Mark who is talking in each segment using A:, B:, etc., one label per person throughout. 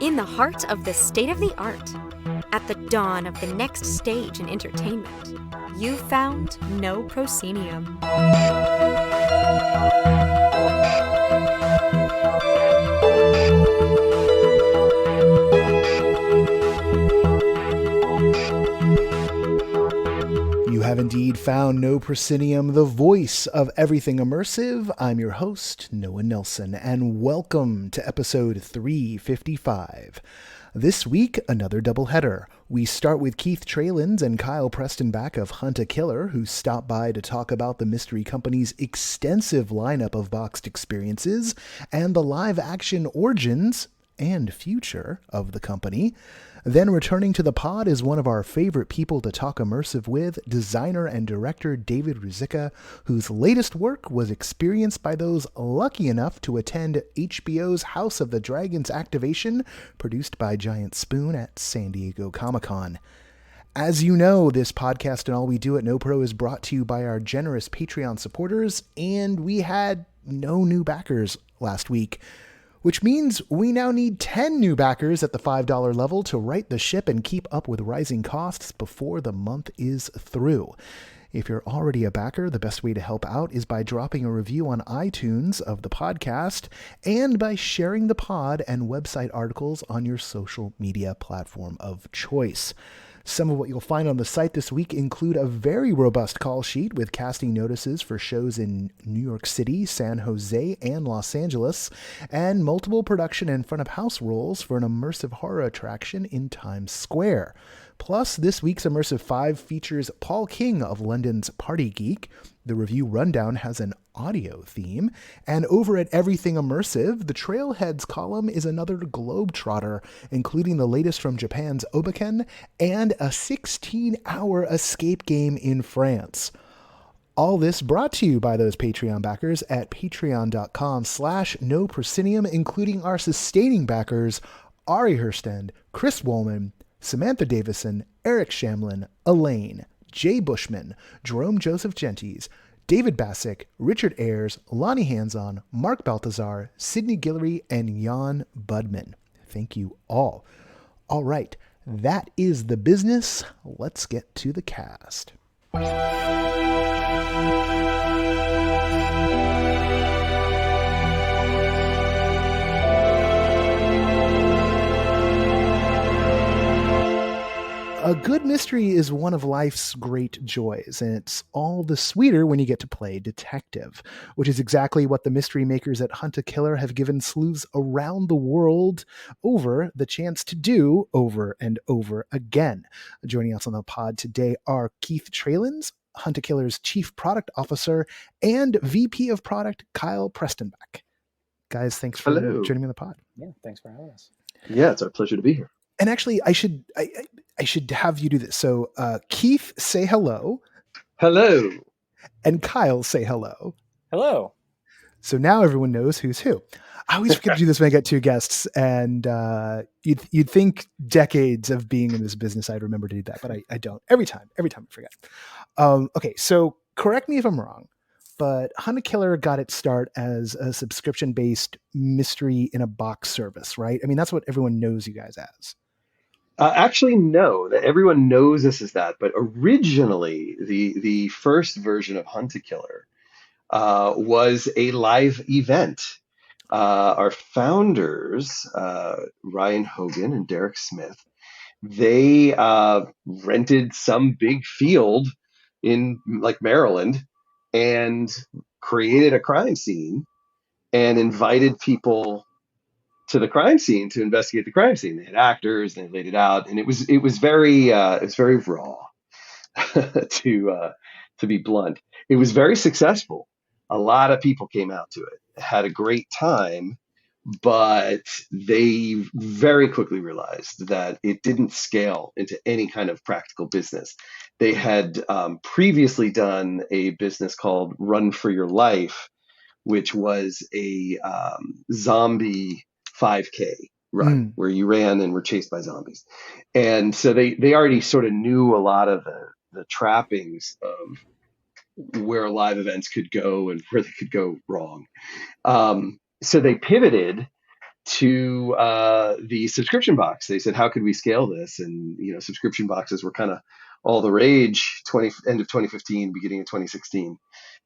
A: In the heart of the state-of-the-art, at the dawn of the next stage in entertainment, you found No Proscenium.
B: You have indeed found No Proscenium, the voice of everything immersive. I'm your host, Noah Nelson, and welcome to episode 355. This week, another doubleheader. We start with Keith Tralins and Kyle Presetenback of Hunt a Killer, who stop by to talk about the mystery company's extensive lineup of boxed experiences and the live-action origins and future of the company. Then returning to the pod is one of our favorite people to talk immersive with, designer and director David Ruzicka, whose latest work was experienced by those lucky enough to attend HBO's House of the Dragons activation, produced by Giant Spoon at San Diego Comic-Con. As you know, this podcast and all we do at NoPro is brought to you by our generous Patreon supporters, and we had no new backers last week, which means we now need 10 new backers at the $5 level to right the ship and keep up with rising costs before the month is through. If you're already a backer, the best way to help out is by dropping a review on iTunes of the podcast and by sharing the pod and website articles on your social media platform of choice. Some of what you'll find on the site this week include a very robust call sheet with casting notices for shows in New York City, San Jose, and Los Angeles, and multiple production and front-of-house roles for an immersive horror attraction in Times Square. Plus, this week's Immersive 5 features Paul King of London's Party Geek. The review rundown has an audio theme. And over at Everything Immersive, the Trailheads column is another globetrotter, including the latest from Japan's Obaken and a 16-hour escape game in France. All this brought to you by those Patreon backers at patreon.com/noproscenium, including our sustaining backers, Ari Herstend, Chris Woolman, Samantha Davison, Eric Shamlin, Elaine, Jay Bushman, Jerome Joseph Genties, David Bassick, Richard Ayers, Lonnie Hanson, Mark Baltazar, Sydney Guillory, and Jan Budman. Thank you all. All right, that is the business. Let's get to the cast. A good mystery is one of life's great joys, and it's all the sweeter when you get to play detective, which is exactly what the mystery makers at Hunt a Killer have given sleuths around the world over the chance to do over and over again. Joining us on the pod today are Keith Tralins, Hunt a Killer's Chief Product Officer, and VP of Product, Kyle Presetenback. Guys, thanks for joining me on the pod.
C: Yeah, thanks for having us.
D: Yeah, it's our pleasure to be here.
B: And actually, I should have you do this. So, Keith, say hello.
D: Hello.
B: And Kyle, say hello.
C: Hello.
B: So now everyone knows who's who. I always forget to do this when I get two guests, and you'd think decades of being in this business I'd remember to do that, but I don't. Every time I forget. Okay, so correct me if I'm wrong, but Hunt a Killer got its start as a subscription-based mystery in a box service, right? I mean, that's what everyone knows you guys as.
D: Actually, no, that everyone knows this as that. But originally, the first version of Hunt a Killer was a live event. Our founders, Ryan Hogan and Derek Smith, they rented some big field in like Maryland and created a crime scene and invited people to the crime scene to investigate the crime scene. They had actors, they laid it out, and it was very raw, to be blunt. It was very successful. A lot of people came out to it, had a great time, but they very quickly realized that it didn't scale into any kind of practical business. They had previously done a business called Run for Your Life, which was a zombie 5K run where you ran and were chased by zombies. And so they already sort of knew a lot of the trappings of where live events could go and where they could go wrong. So they pivoted to the subscription box. They said, how could we scale this? And subscription boxes were kind of all the rage end of 2015, beginning of 2016.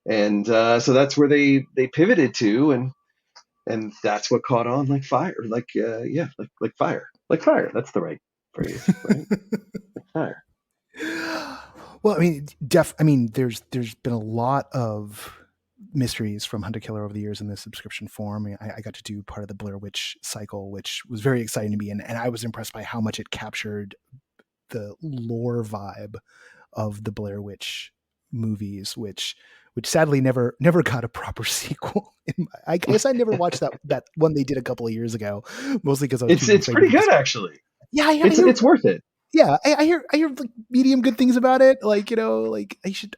D: And so that's where they pivoted to, and that's what caught on like fire. Like fire. Like fire. That's the right phrase, right? Like fire.
B: Well, I mean, there's been a lot of mysteries from Hunter Killer over the years in the subscription form. I got to do part of the Blair Witch cycle, which was very exciting to me, and I was impressed by how much it captured the lore vibe of the Blair Witch movies, which sadly never got a proper sequel. I guess I never watched that one they did a couple of years ago, mostly because I was
D: it's pretty good actually.
B: Yeah,
D: it's worth it.
B: Yeah, I hear like medium good things about it. Like I should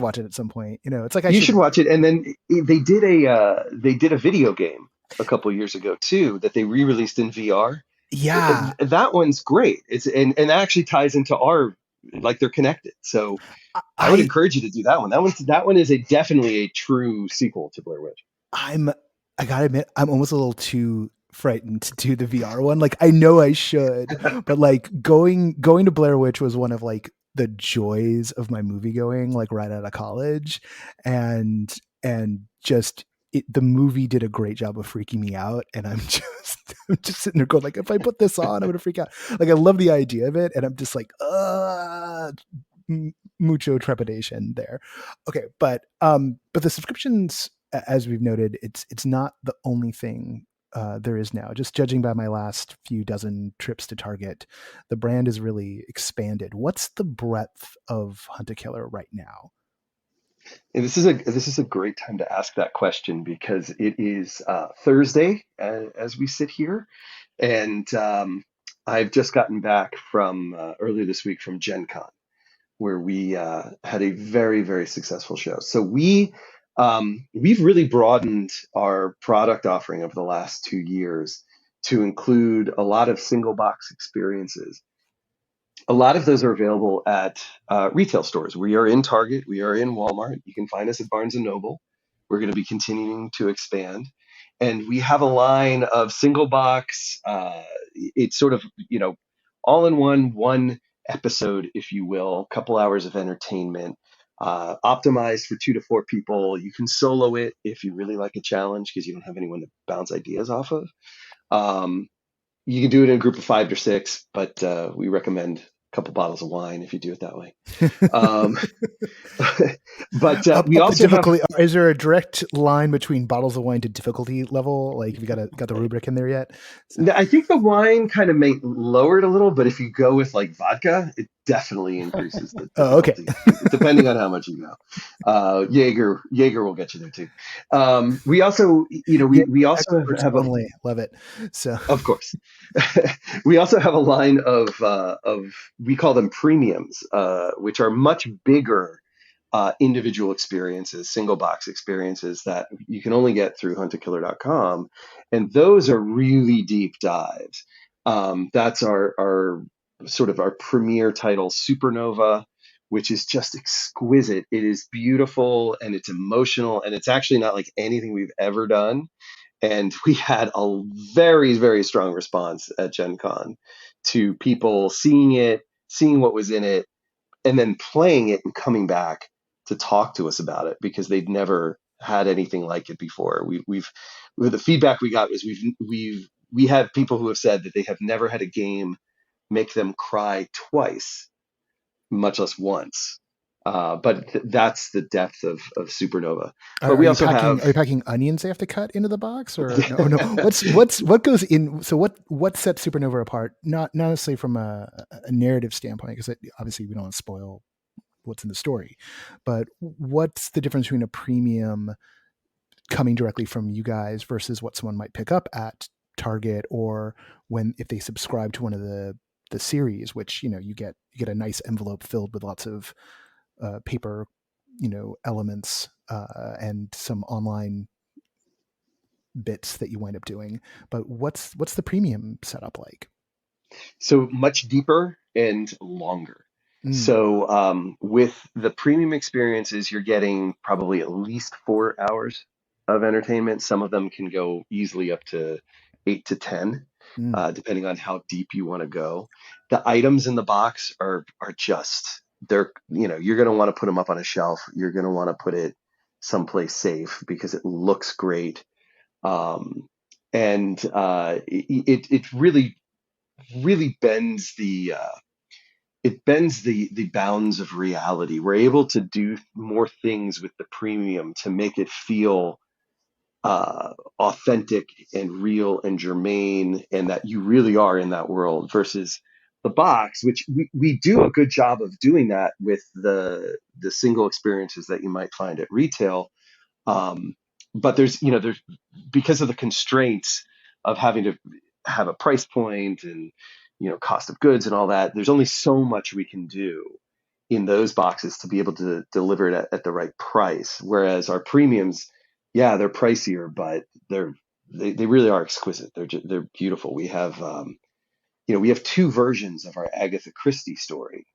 B: watch it at some point. It's like
D: you should watch it. And then they did a video game a couple of years ago too that they re-released in VR.
B: Yeah,
D: that one's great. It's and that actually ties into our, like, they're connected. So I would encourage you to do that one. That one is definitely a true sequel to Blair Witch.
B: I gotta admit, I'm almost a little too frightened to do the VR one. Like, I know I should, but like going to Blair Witch was one of like the joys of my movie going, like right out of college, and just the movie did a great job of freaking me out, and I'm just sitting there going like, if I put this on, I'm gonna freak out. Like, I love the idea of it, and I'm just like, mucho trepidation there. Okay, but the subscriptions, as we've noted, it's not the only thing there is now. Just judging by my last few dozen trips to Target, the brand has really expanded. What's the breadth of Hunter Killer right now?
D: And this is a great time to ask that question, because it is Thursday as we sit here, and I've just gotten back from earlier this week from Gen Con, where we had a very, very successful show. So we've really broadened our product offering over the last 2 years to include a lot of single box experiences. A lot of those are available at retail stores. We are in Target. We are in Walmart. You can find us at Barnes & Noble. We're going to be continuing to expand. And we have a line of single box. It's sort of, all in one episode, if you will, a couple hours of entertainment, optimized for 2 to 4 people. You can solo it if you really like a challenge, because you don't have anyone to bounce ideas off of. You can do it in a group of 5 or 6, but we recommend a couple bottles of wine if you do it that way. But we also have...
B: Is there a direct line between bottles of wine to difficulty level? Like, have you got the rubric in there yet? So.
D: I think the wine kind of may lower it a little, but if you go with like vodka, it definitely increases the difficulty, depending on how much you go. Jaeger will get you there too. We also, we also have
B: love it. So
D: of course, we also have a line of we call them premiums, which are much bigger individual experiences, single box experiences that you can only get through hunterkiller.com. And those are really deep dives. That's our sort of our premier title, Supernova, which is just exquisite. It is beautiful and it's emotional, and it's actually not like anything we've ever done. And we had a very, very strong response at Gen Con to people seeing it, seeing what was in it, and then playing it and coming back to talk to us about it, because they'd never had anything like it before. The feedback we got was we have people who have said that they have never had a game make them cry twice, much less once. But that's the depth of Supernova. But we also have...
B: Are you packing onions they have to cut into the box, or no? What goes in? So what sets Supernova apart? Not necessarily from a narrative standpoint, because obviously we don't want to spoil what's in the story, but what's the difference between a premium coming directly from you guys versus what someone might pick up at Target, or if they subscribe to one of the series, which you get a nice envelope filled with lots of paper elements and some online bits that you wind up doing. But what's the premium setup like?
D: So much deeper and longer.
B: Mm.
D: So with the premium experiences, you're getting probably at least 4 hours of entertainment. Some of them can go easily up to 8 to 10,
B: Mm.
D: depending on how deep you want to go. The items in the box are just they're you're going to want to put them up on a shelf. You're going to want to put it someplace safe because it looks great. And it really bends the bounds of reality. We're able to do more things with the premium to make it feel authentic and real and germane, and that you really are in that world versus the box, which we do a good job of doing that with the single experiences that you might find at retail. But there's because of the constraints of having to have a price point and cost of goods and all that, there's only so much we can do in those boxes to be able to deliver it at the right price. Whereas our premiums, yeah, they're pricier, but they really are exquisite. They're beautiful. We have two versions of our Agatha Christie story.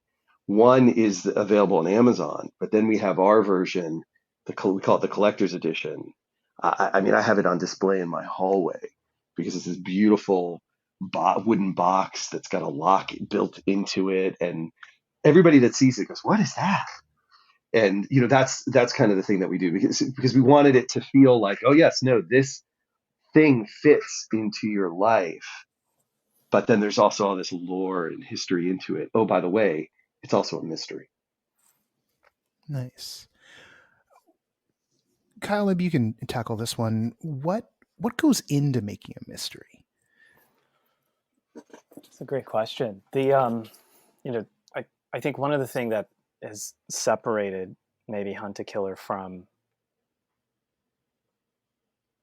D: One is available on Amazon, but then we have our version, we call it the collector's edition. I mean, I have it on display in my hallway because it's this beautiful wooden box that's got a lock built into it, and everybody that sees it goes, "What is that?" And that's kind of the thing that we do because we wanted it to feel like, oh yes, no, this thing fits into your life, but then there's also all this lore and history into it. Oh, by the way, it's also a mystery.
B: Nice. Kyle, maybe you can tackle this one. What goes into making a mystery?
C: It's a great question. I think one of the things that has separated maybe Hunt to Killer from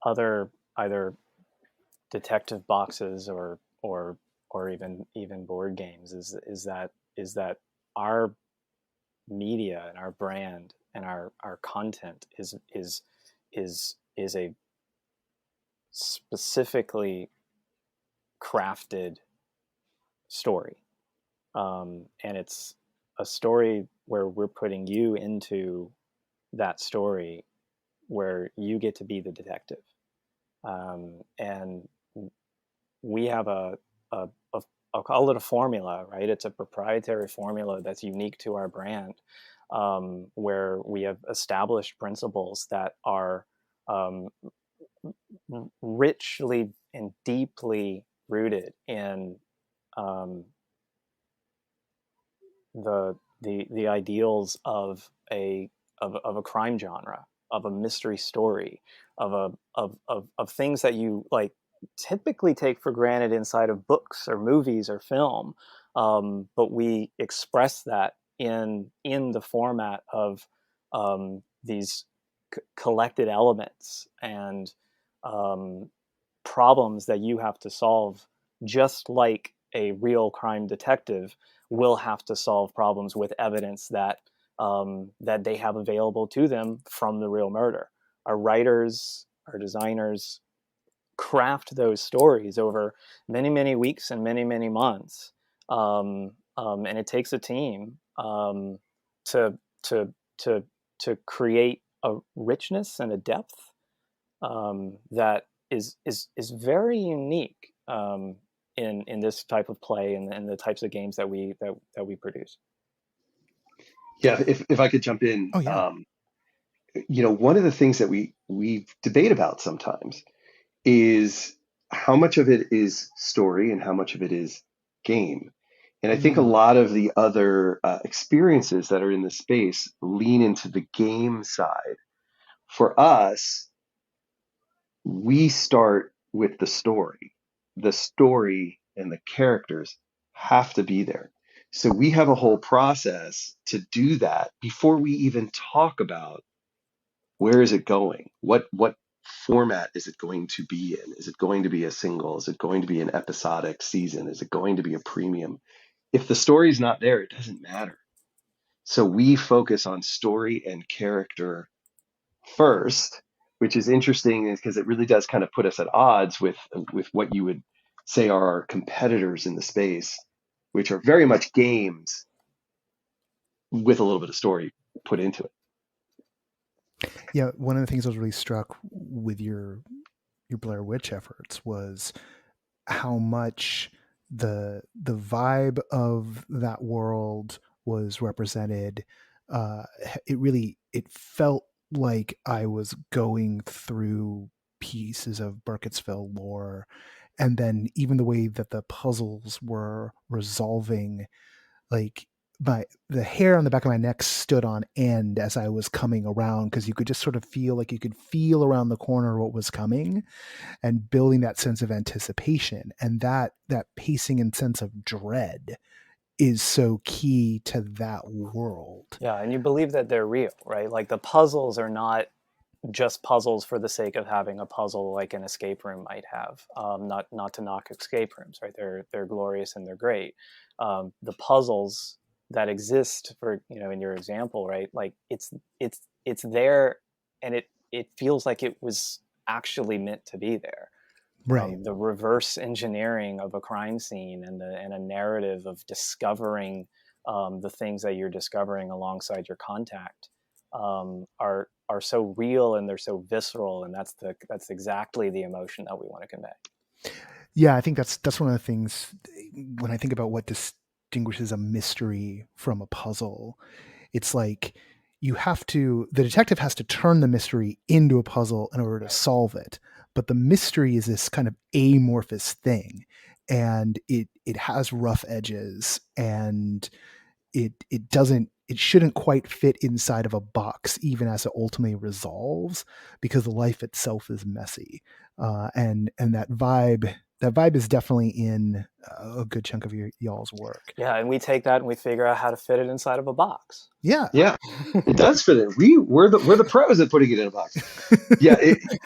C: other either detective boxes or even board games is that our media and our brand and our content is a specifically crafted story, and it's a story where we're putting you into that story where you get to be the detective, and we have I'll call it a formula, right? It's a proprietary formula that's unique to our brand, where we have established principles that are richly and deeply rooted in the ideals of a crime genre, of a mystery story, of things that you like typically take for granted inside of books or movies or film, but we express that in the format of these collected elements and problems that you have to solve, just like a real crime detective will have to solve problems with evidence that that they have available to them from the real murder. Our writers, our designers craft those stories over many weeks and many months, and it takes a team to create a richness and a depth that is very unique in this type of play and the types of games that we produce.
D: Yeah, if I could jump in,
B: Oh yeah.
D: one of the things that we debate about sometimes is how much of it is story and how much of it is game. And I think a
B: Mm.
D: lot of the other experiences that are in the space lean into the game side. For us, we start with the story. The story and the characters have to be there. So we have a whole process to do that before we even talk about where is it going? What format is it going to be in? Is it going to be a single? Is it going to be an episodic season? Is it going to be a premium? If the story's not there, it doesn't matter. So we focus on story and character first, which is interesting because it really does kind of put us at odds with what you would say are our competitors in the space, which are very much games with a little bit of story put into it.
B: Yeah, one of the things I was really struck with your Blair Witch efforts was how much the vibe of that world was represented. It felt like I was going through pieces of Burkittsville lore, and then even the way that the puzzles were resolving, like the hair on the back of my neck stood on end as I was coming around, because you could just sort of feel like you could feel around the corner what was coming, and building that sense of anticipation, and that pacing and sense of dread is so key to that world.
C: Yeah, and you believe that they're real, right? Like the puzzles are not just puzzles for the sake of having a puzzle like an escape room might have. Not to knock escape rooms, right? They're glorious and they're great. The puzzles that exist, for in your example, right? Like it's there, and it feels like it was actually meant to be there.
B: Right.
C: The reverse engineering of a crime scene and a narrative of discovering the things that you're discovering alongside your contact are so real, and they're so visceral, and that's exactly the emotion that we want to convey.
B: Yeah, I think that's one of the things when I think about what distinguishes a mystery from a puzzle. It's like the detective has to turn the mystery into a puzzle in order to solve it. But the mystery is this kind of amorphous thing, and it has rough edges, and it shouldn't quite fit inside of a box, even as it ultimately resolves, because the life itself is messy. And that vibe is definitely in a good chunk of y'all's work.
C: Yeah, and we take that and we figure out how to fit it inside of a box.
B: Yeah,
D: it does fit in. We're the pros at putting it in a box. Yeah,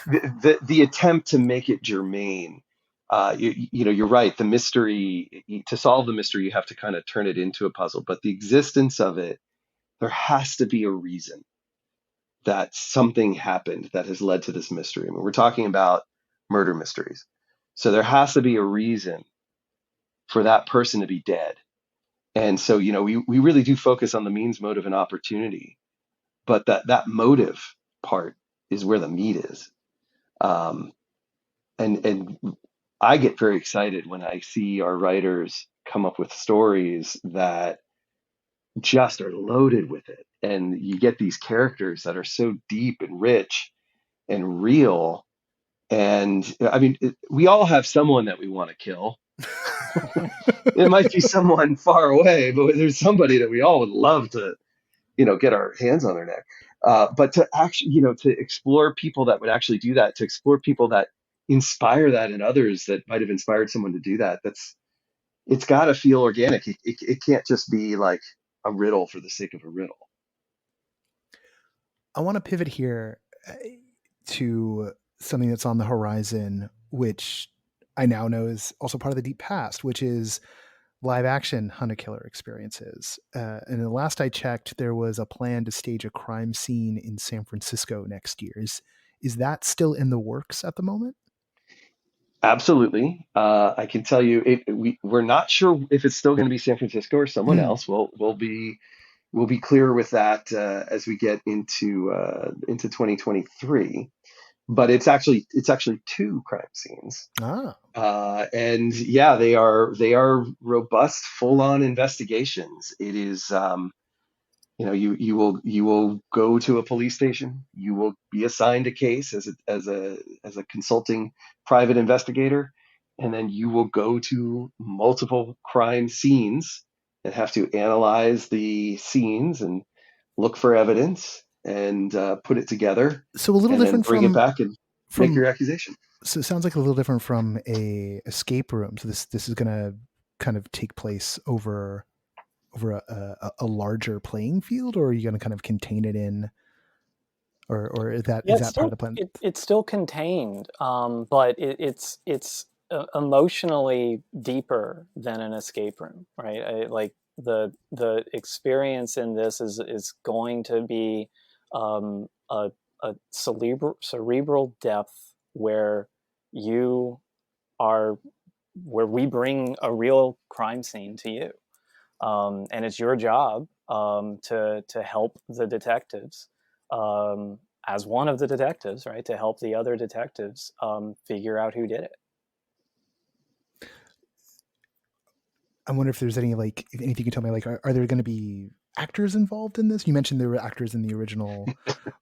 D: the attempt to make it germane. You're right. The mystery, to solve the mystery, you have to kind of turn it into a puzzle. But the existence of it, there has to be a reason that something happened that has led to this mystery. I mean, we're talking about murder mysteries, so there has to be a reason for that person to be dead. And so, we really do focus on the means, motive, and opportunity, but that motive part is where the meat is. And I get very excited when I see our writers come up with stories that just are loaded with it. And you get these characters that are so deep and rich and real. And I mean, we all have someone that we want to kill. It might be someone far away, but there's somebody that we all would love to, get our hands on their neck. But to actually, to explore people that would actually do that, to explore people that inspire that in others that might have inspired someone to do that, it's got to feel organic. It can't just be like a riddle for the sake of a riddle.
B: I want to pivot here to something that's on the horizon, which I now know is also part of the deep past, which is live action hunter killer experiences. And the last I checked, there was a plan to stage a crime scene in San Francisco next year. Is that still in the works at the moment?
D: Absolutely. I can tell you, we're not sure if it's still going to be San Francisco or someone else. We'll be clear with that as we get into 2023. But it's actually two crime scenes. And yeah, they are robust, full-on investigations. It is, you will go to a police station. You will be assigned a case as a consulting private investigator, and then you will go to multiple crime scenes and have to analyze the scenes and look for evidence and put it together.
B: So a little
D: and
B: different
D: then bring
B: from
D: it back and make your accusation.
B: So it sounds like a little different from a escape room. So this is going to kind of take place over a larger playing field, or are you going to kind of contain it in, or is that part of the plan?
C: It's still contained, but it's emotionally deeper than an escape room, right? Like the experience in this is going to be a cerebral depth where we bring a real crime scene to you. And it's your job to help the detectives, as one of the detectives, right, to help the other detectives figure out who did it.
B: I wonder if there's any, like, if anything you can tell me, like, are there going to be actors involved in this? You mentioned there were actors in the original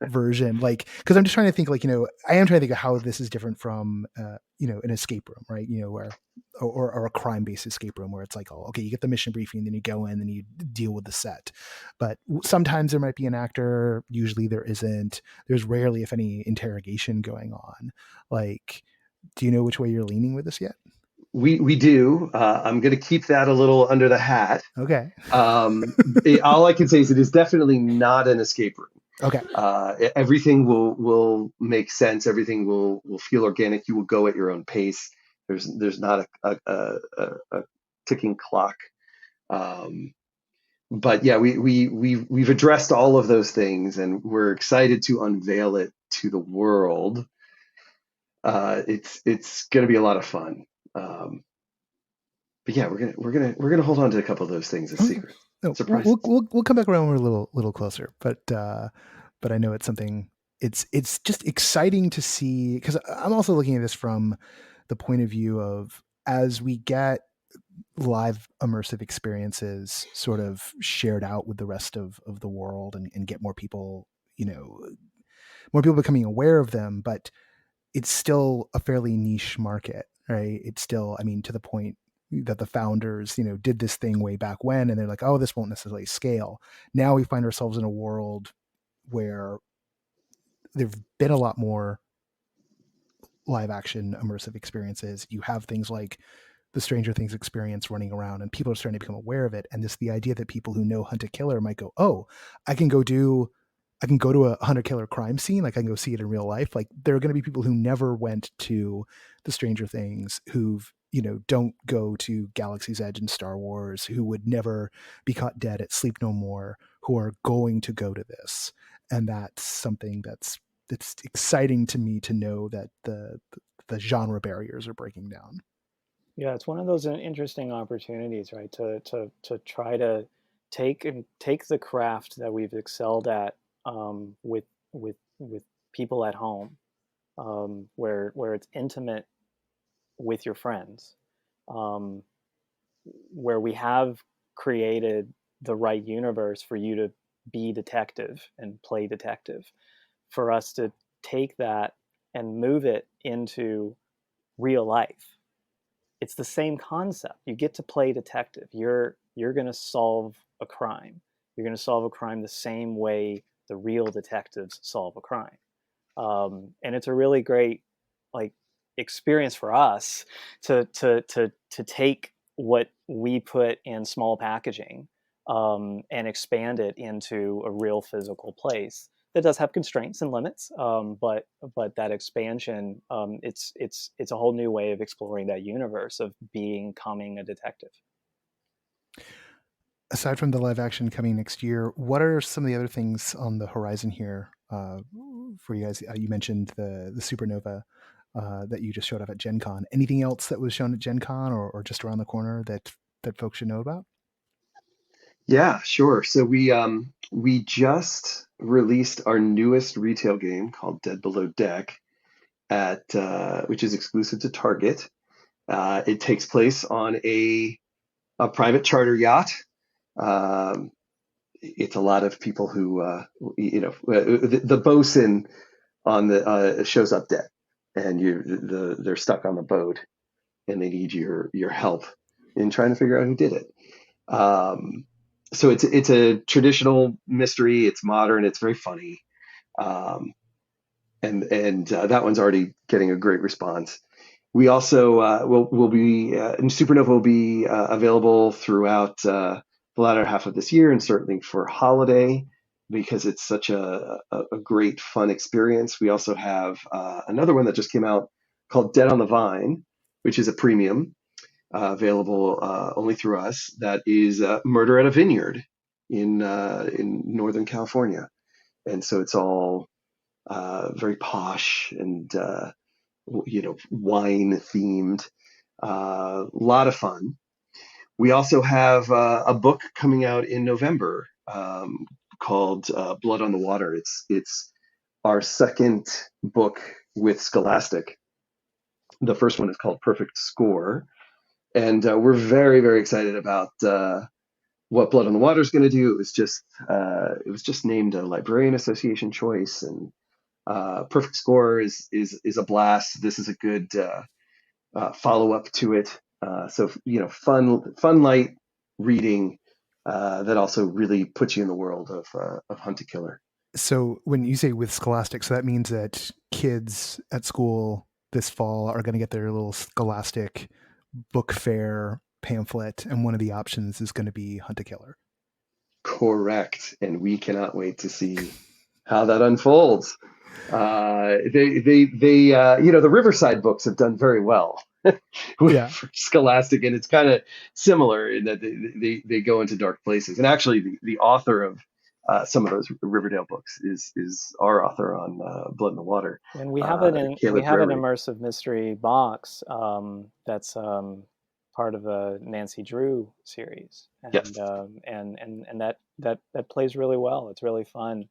B: version, like, because I'm just trying to think, like, I am trying to think of how this is different from, an escape room, right? Where, or a crime-based escape room where it's like, oh, okay, you get the mission briefing, then you go in, then you deal with the set. But sometimes there might be an actor. Usually there isn't. There's rarely, if any, interrogation going on. Like, do you know which way you're leaning with this yet?
D: We do. I'm going to keep that a little under the hat.
B: Okay.
D: All I can say is it is definitely not an escape room.
B: Okay.
D: Everything will make sense. Everything will feel organic. You will go at your own pace. There's not a ticking clock. But yeah, we've addressed all of those things, and we're excited to unveil it to the world. It's going to be a lot of fun. But yeah, we're gonna hold on to a couple of those things as secrets.
B: No,
D: Surprises.
B: we'll come back around when we're a little closer, but I know it's something. It's just exciting to see, because I'm also looking at this from the point of view of, as we get live immersive experiences sort of shared out with the rest of the world, and get more people becoming aware of them, but it's still a fairly niche market, right? It's still, I mean, to the point that the founders, did this thing way back when, and they're like, oh, this won't necessarily scale. Now we find ourselves in a world where there've been a lot more live action immersive experiences. You have things like the Stranger Things experience running around, and people are starting to become aware of it. And the idea that people who know Hunt a Killer might go, oh, I can go to a Hunt a Killer crime scene. Like, I can go see it in real life. Like, there are going to be people who never went to the Stranger Things, who've, don't go to Galaxy's Edge and Star Wars, who would never be caught dead at Sleep No More, who are going to go to this. And that's something that's exciting to me, to know that the genre barriers are breaking down.
C: Yeah, it's one of those interesting opportunities, right? To try to take the craft that we've excelled at, with people at home, where it's intimate with your friends, where we have created the right universe for you to be detective and play detective, for us to take that and move it into real life. It's the same concept. You get to play detective. You're going to solve a crime. You're going to solve a crime the same way the real detectives solve a crime. And it's a really great, like, experience for us to take what we put in small packaging, and expand it into a real physical place that does have constraints and limits, but that expansion, it's a whole new way of exploring that universe of becoming a detective.
B: Aside from the live action coming next year, what are some of the other things on the horizon here for you guys? You mentioned the Supernova that you just showed up at Gen Con. Anything else that was shown at Gen Con, or just around the corner that folks should know about?
D: Yeah, sure. So we just released our newest retail game called Dead Below Deck, which is exclusive to Target. It takes place on a private charter yacht. It's a lot of people who, the bosun on the shows up dead, and they're stuck on the boat, and they need your help in trying to figure out who did it. So it's a traditional mystery. It's modern. It's very funny, and that one's already getting a great response. We also will be Supernova will be available throughout the latter half of this year, and certainly for holiday, because it's such a great fun experience. We also have another one that just came out called Dead on the Vine, which is a premium, available only through us. That is Murder at a Vineyard in Northern California, and so it's all very posh and wine themed. A lot of fun. We also have a book coming out in November called Blood on the Water. It's our second book with Scholastic. The first one is called Perfect Score, and we're very, very excited about what Blood on the Water is going to do. It was just named a Librarian Association choice, and Perfect Score is a blast. This is a good follow up to it. So fun light reading that also really puts you in the world of Hunt a Killer.
B: So when you say with Scholastic, so that means that kids at school this fall are going to get their little Scholastic book fair pamphlet, and one of the options is going to be Hunt a Killer.
D: Correct, and we cannot wait to see how that unfolds. The Riverside books have done very well with Scholastic, and it's kind of similar in that they go into dark places. And actually, the author of some of those Riverdale books is our author on Blood in the Water.
C: And we have an immersive mystery box that's part of the Nancy Drew series, and
D: yes.
C: And that plays really well. It's really fun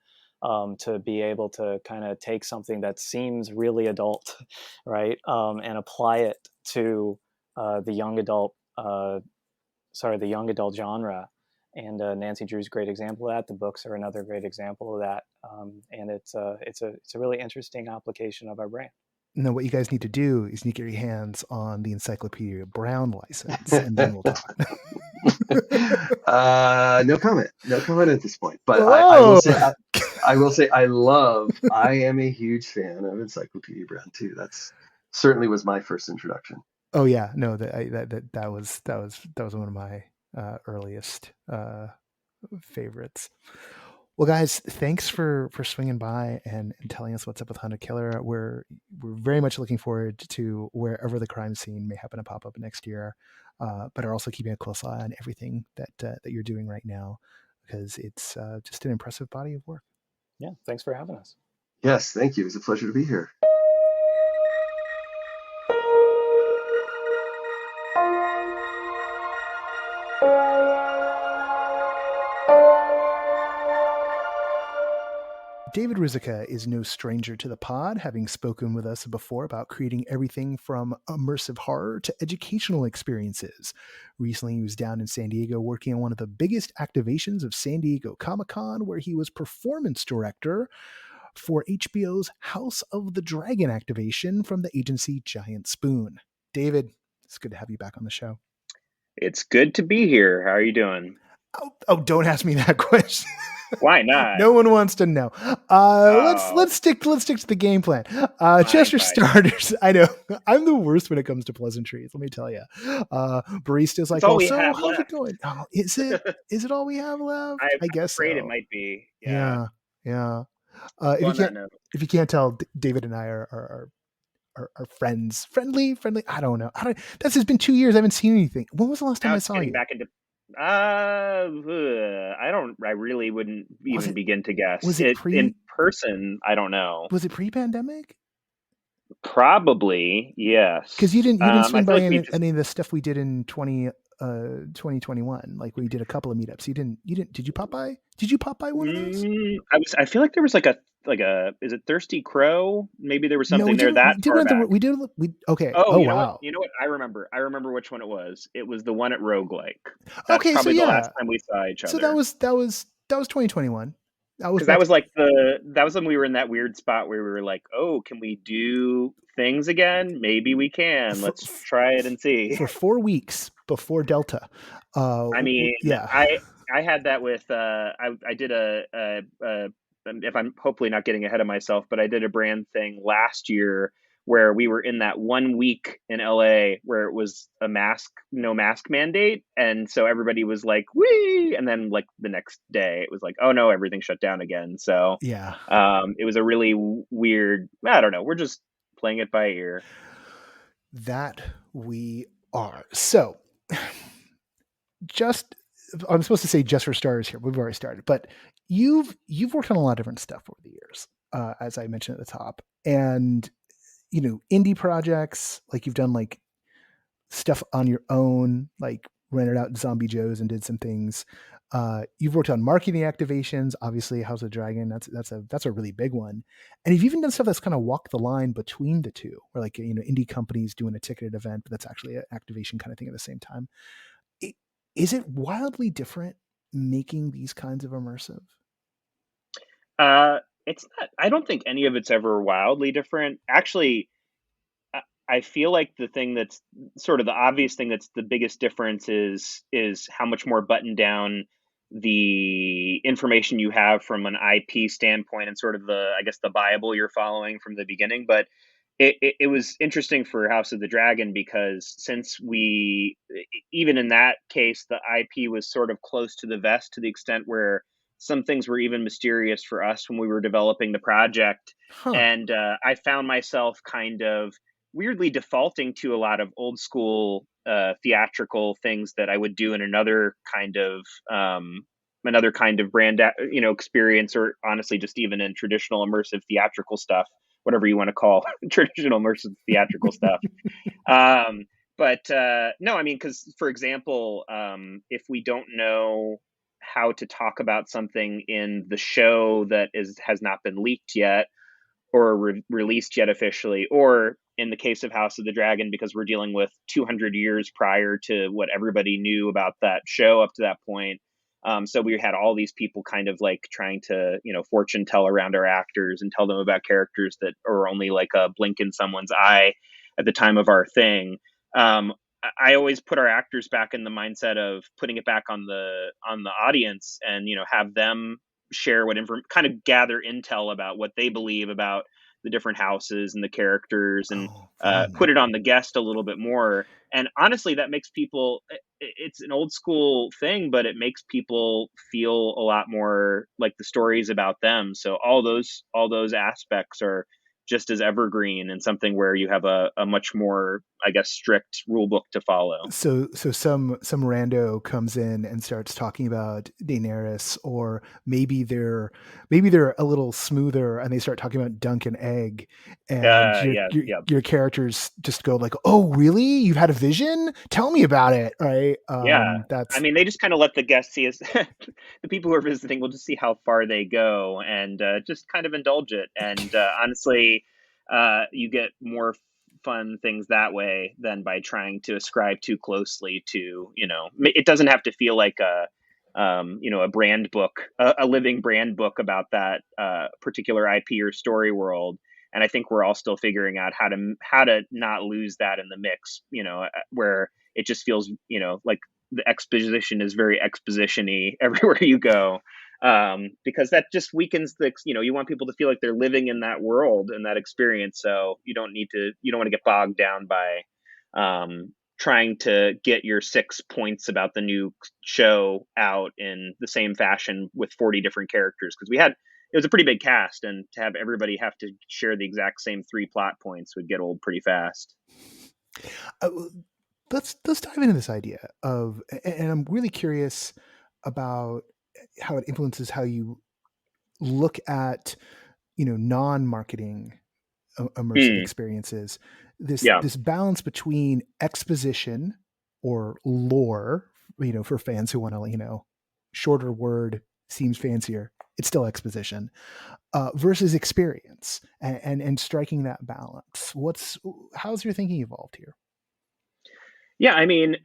C: to be able to kind of take something that seems really adult, right, and apply it to the young adult genre. And Nancy Drew's a great example of that. The books are another great example of that, and it's a really interesting application of our brand.
B: No, what you guys need to do is you need to get your hands on the Encyclopedia Brown license, and then we'll talk.
D: No comment at this point. But I will say, I am a huge fan of Encyclopedia Brown too. That's certainly was my first introduction.
B: Oh yeah, no, that was one of my earliest favorites. Well, guys, thanks for swinging by and telling us what's up with Hunt a Killer. We're very much looking forward to wherever the crime scene may happen to pop up next year, but are also keeping a close eye on everything that you're doing right now, because it's just an impressive body of work.
C: Yeah, thanks for having us.
D: Yes, thank you. It was a pleasure to be here.
B: David Ruzicka is no stranger to the pod, having spoken with us before about creating everything from immersive horror to educational experiences. Recently, he was down in San Diego working on one of the biggest activations of San Diego Comic-Con, where he was performance director for HBO's House of the Dragon activation from the agency Giant Spoon. David, it's good to have you back on the show.
E: It's good to be here. How are you doing?
B: Oh, don't ask me that question.
E: Why not?
B: No one wants to know. Let's stick to the game plan. Just for starters, I know I'm the worst when it comes to pleasantries. Let me tell you. Barista's like, "Oh, so how's it going? Oh, is it all we have left?" I guess
E: afraid
B: so.
E: It might be.
B: Yeah. If you can't tell, David and I are friends. Friendly. I don't know. It's been 2 years. I haven't seen anything. When was the last time I saw you?
E: Back into. I really wouldn't even begin to guess.
B: Was it
E: in person? I don't know.
B: Was it pre-pandemic?
E: Probably, yes.
B: Because you didn't swing by any of the stuff we did in 2021. Like we did a couple of meetups. You didn't. Did you pop by? Did you pop by one of those?
E: I feel like there was like a is it Thirsty Crow? Maybe there was something there that far back.
B: Okay.
E: Oh,
B: wow.
E: You know what? I remember which one it was. It was the one at Roguelike.
B: That's probably
E: the last time we saw each other.
B: So that was 2021.
E: That was when we were in that weird spot where we were like, oh, can we do things again? Maybe we can. Let's try it and see.
B: For 4 weeks before Delta.
E: I had that with I did if I'm hopefully not getting ahead of myself, but I did a brand thing last year where we were in that 1 week in LA where it was no mask mandate. And so everybody was like, wee. And then like the next day it was like, oh no, everything shut down again. So
B: yeah,
E: it was a really weird, I don't know. We're just playing it by ear.
B: That we are. So I'm supposed to say just for starters here. We've already started, but you've worked on a lot of different stuff over the years, as I mentioned at the top, and indie projects. Like you've done like stuff on your own, like rented out Zombie Joe's and did some things. You've worked on marketing activations, obviously House of Dragon. That's a really big one, and you've even done stuff that's kind of walked the line between the two, or like indie companies doing a ticketed event, but that's actually an activation kind of thing at the same time. Is it wildly different making these kinds of immersive?
E: It's not. I don't think any of it's ever wildly different. Actually, I feel like the thing that's sort of the obvious thing that's the biggest difference is how much more buttoned down the information you have from an IP standpoint and sort of I guess the Bible you're following from the beginning. But it was interesting for House of the Dragon because since even in that case, the IP was sort of close to the vest to the extent where some things were even mysterious for us when we were developing the project.
B: Huh.
E: And I found myself kind of weirdly defaulting to a lot of old school theatrical things that I would do in another kind of brand experience, or honestly just even in traditional immersive theatrical stuff, whatever you want to call traditional immersive theatrical stuff. But no, I mean, because for example, if we don't know how to talk about something in the show that has not been leaked yet or released yet officially, or in the case of House of the Dragon, because we're dealing with 200 years prior to what everybody knew about that show up to that point. So we had all these people kind of like trying to, fortune tell around our actors and tell them about characters that are only like a blink in someone's eye at the time of our thing. I always put our actors back in the mindset of putting it back on the audience, and have them share kind of gather intel about what they believe about the different houses and the characters, and put it on the guest a little bit more. And honestly, that makes people, it's an old school thing, but it makes people feel a lot more like the stories about them. So all those aspects are just as evergreen, and something where you have a much more, I guess, strict rule book to follow.
B: So some rando comes in and starts talking about Daenerys, or maybe they're a little smoother and they start talking about Dunk and Egg, and your characters just go like, "Oh, really? You've had a vision? Tell me about it!" Right?
E: I mean, they just kind of let the guests see us. The people who are visiting will just see how far they go, and just kind of indulge it. And honestly, you get more fun things that way than by trying to ascribe too closely to, it doesn't have to feel like a brand book, a living brand book about that particular IP or story world. And I think we're all still figuring out how to not lose that in the mix, where it just feels, like the exposition is very exposition-y everywhere you go. Because that just weakens you want people to feel like they're living in that world and that experience. So you don't want to get bogged down by trying to get your 6 points about the new show out in the same fashion with 40 different characters. Because it was a pretty big cast, and to have everybody have to share the exact same 3 plot points would get old pretty fast.
B: Let's dive into this idea of, and I'm really curious about how it influences how you look at, non-marketing immersive experiences. This balance between exposition or lore, for fans who want to, shorter word seems fancier. It's still exposition, versus experience, and striking that balance. How's your thinking evolved here?
E: Yeah, I mean,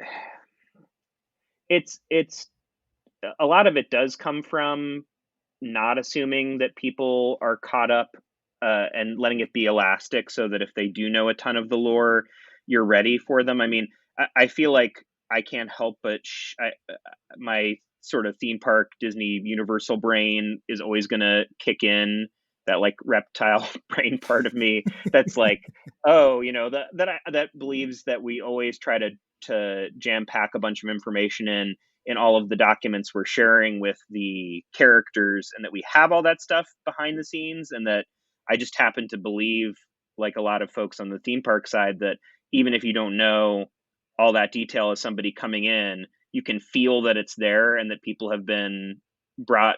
E: it's a lot of it does come from not assuming that people are caught up, and letting it be elastic, so that if they do know a ton of the lore, you're ready for them. I mean, I feel like I can't help but my sort of theme park Disney Universal brain is always going to kick in, that like reptile brain part of me that's like, oh, that believes that we always try to jam pack a bunch of information in all of the documents we're sharing with the characters, and that we have all that stuff behind the scenes. And that I just happen to believe, like a lot of folks on the theme park side, that even if you don't know all that detail as somebody coming in, you can feel that it's there, and that people have been brought,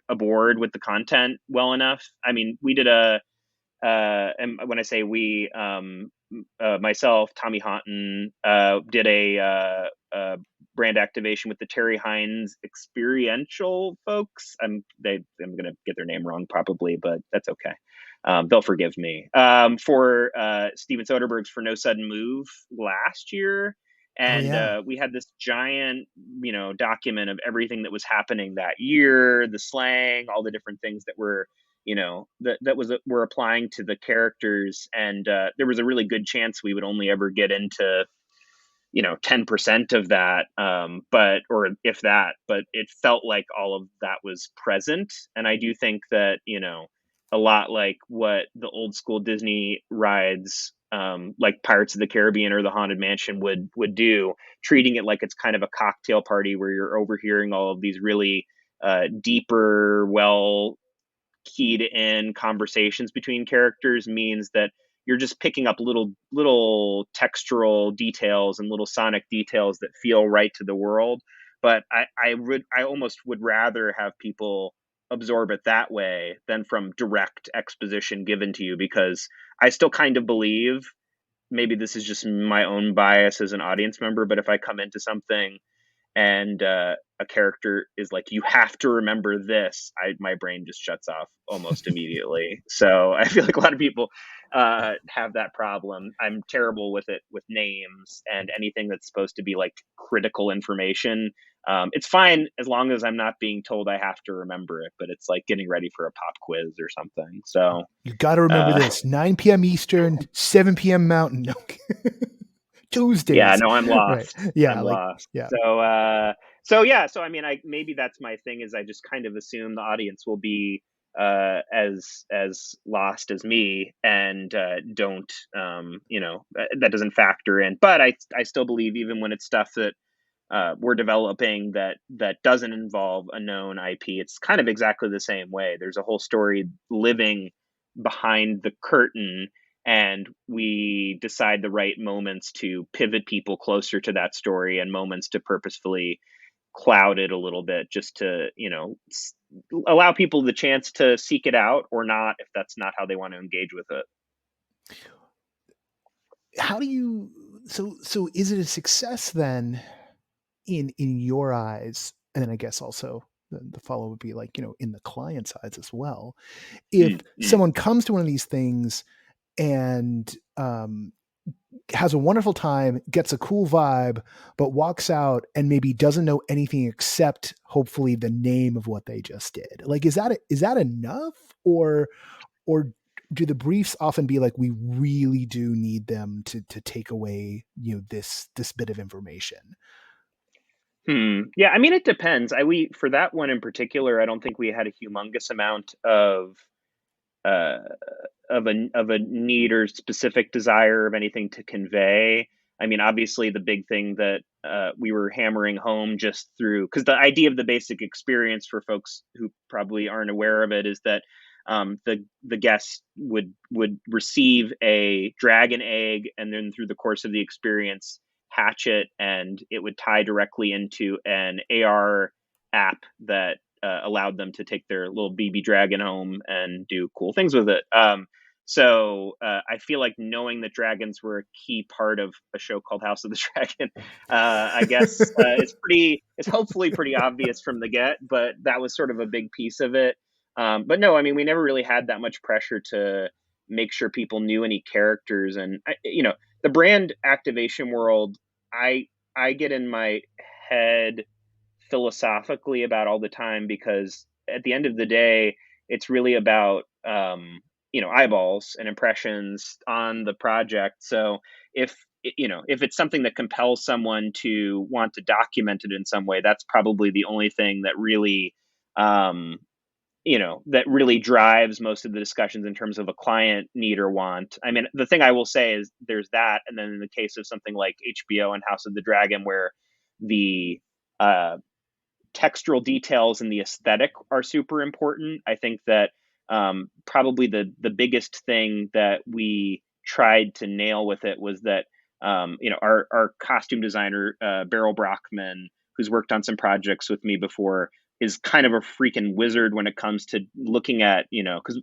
E: aboard with the content well enough. I mean, we did and when I say we, myself, Tommy Haunton, did a brand activation with the Terry Hines experiential folks. I'm going to get their name wrong probably, but that's okay. They'll forgive me. For Steven Soderbergh's For No Sudden Move last year. And we had this giant, document of everything that was happening that year, the slang, all the different things that were, were applying to the characters. And there was a really good chance we would only ever get into 10% of that, or if that, but it felt like all of that was present. And I do think that, a lot like what the old school Disney rides, like Pirates of the Caribbean or the Haunted Mansion would do, treating it like it's kind of a cocktail party where you're overhearing all of these really deeper, well keyed in conversations between characters, means that you're just picking up little textural details and little sonic details that feel right to the world. But I almost would rather have people absorb it that way than from direct exposition given to you, because I still kind of believe, maybe this is just my own bias as an audience member, but if I come into something and a character is like, you have to remember this, my brain just shuts off almost immediately. So I feel like a lot of people have that problem. I'm terrible with it, with names and anything that's supposed to be like critical information. It's fine as long as I'm not being told I have to remember it, but it's like getting ready for a pop quiz or something. So
B: you got to remember this: 9 p.m. Eastern, 7 p.m. Mountain. Tuesdays.
E: Yeah, no, I'm lost.
B: Right. Yeah,
E: I'm lost.
B: Yeah.
E: So I mean, maybe that's my thing, is I just kind of assume the audience will be as lost as me, and don't that doesn't factor in. But I still believe, even when it's stuff that we're developing that doesn't involve a known IP, it's kind of exactly the same way. There's a whole story living behind the curtain, and we decide the right moments to pivot people closer to that story and moments to purposefully cloud it a little bit, just to allow people the chance to seek it out or not, if that's not how they want to engage with it.
B: How do you so is it a success then in your eyes? And then I guess also the follow would be like, in the client's eyes as well, if someone comes to one of these things and has a wonderful time, gets a cool vibe, but walks out and maybe doesn't know anything except hopefully the name of what they just did. Like, is that enough, or do the briefs often be like, we really do need them to take away, this bit of information?
E: Yeah, I mean, it depends. For that one in particular, I don't think we had a humongous amount of a need or specific desire of anything to convey. I mean, obviously the big thing that we were hammering home just through, because the idea of the basic experience, for folks who probably aren't aware of it, is that the guests would receive a dragon egg, and then through the course of the experience hatch it, and it would tie directly into an AR app that allowed them to take their little BB dragon home and do cool things with it. So I feel like knowing that dragons were a key part of a show called House of the Dragon, I guess it's hopefully pretty obvious from the get, but that was sort of a big piece of it. But no, I mean, we never really had that much pressure to make sure people knew any characters. And the brand activation world, I get in my head philosophically about all the time, because at the end of the day, it's really about eyeballs and impressions on the project. So if it's something that compels someone to want to document it in some way, that's probably the only thing that really that really drives most of the discussions in terms of a client need or want. I mean, the thing I will say is there's that, and then in the case of something like HBO and House of the Dragon, where the textural details and the aesthetic are super important, I think that probably the biggest thing that we tried to nail with it was that our costume designer, Beryl Brockman, who's worked on some projects with me before, is kind of a freaking wizard when it comes to looking at, because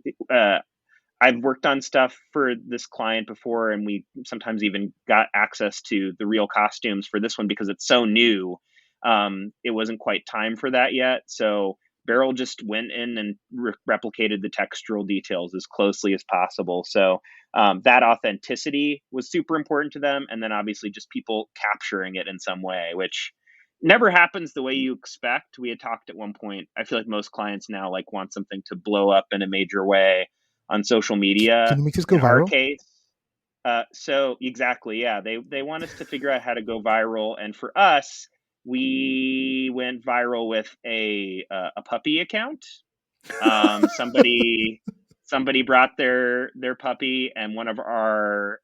E: I've worked on stuff for this client before, and we sometimes even got access to the real costumes for this one because it's so new. It wasn't quite time for that yet. So Barrel just went in and replicated the textural details as closely as possible. So that authenticity was super important to them. And then obviously just people capturing it in some way, which never happens the way you expect. We had talked at one point, I feel like most clients now like want something to blow up in a major way on social media.
B: Can you make this go
E: in our
B: viral?
E: case, so exactly, yeah, they want us to figure out how to go viral, and for us, we went viral with a puppy account. Somebody brought their puppy, and one of our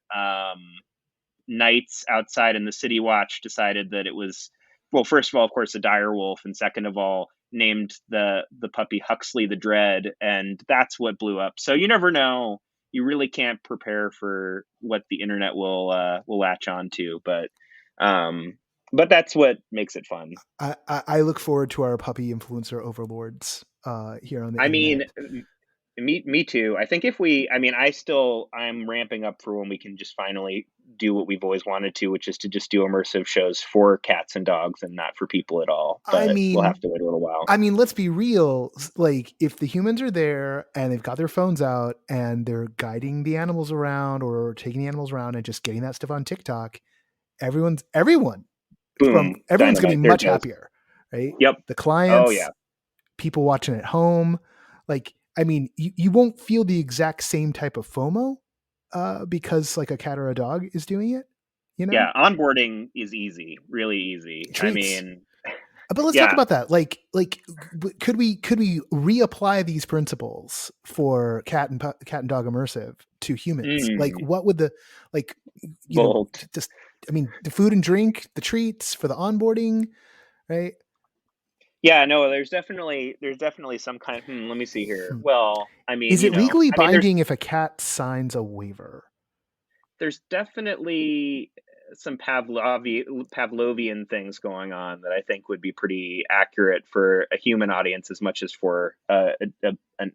E: knights outside in the city watch decided that it was, well, first of all, of course, a dire wolf, and second of all, named the puppy Huxley the Dread, and that's what blew up. So you never know. You really can't prepare for what the internet will latch on to, but that's what makes it fun.
B: I look forward to our puppy influencer overlords here on the
E: I
B: internet.
E: mean, me too. I think I'm ramping up for when we can just finally do what we've always wanted to, which is to just do immersive shows for cats and dogs and not for people at all. But we'll have to wait a little while.
B: I mean, let's be real. Like, if the humans are there and they've got their phones out and they're guiding the animals around or taking the animals around and just getting that stuff on TikTok, everyone's
E: Boom,
B: going to be much happier, right?
E: Yep.
B: The clients,
E: oh yeah,
B: people watching at home. Like, I mean, you won't feel the exact same type of FOMO because like a cat or a dog is doing it, you know?
E: Yeah, onboarding is easy, really easy.
B: Treats.
E: I mean,
B: but let's talk about that. Like, could we reapply these principles for cat and dog immersive to humans? Like, what would the just, I mean, the food and drink, the treats for the onboarding, right?
E: Yeah, no, there's definitely some kind. Let me see here. Well, I mean,
B: is it legally binding if a cat signs a waiver?
E: There's definitely some Pavlovian things going on that I think would be pretty accurate for a human audience as much as for an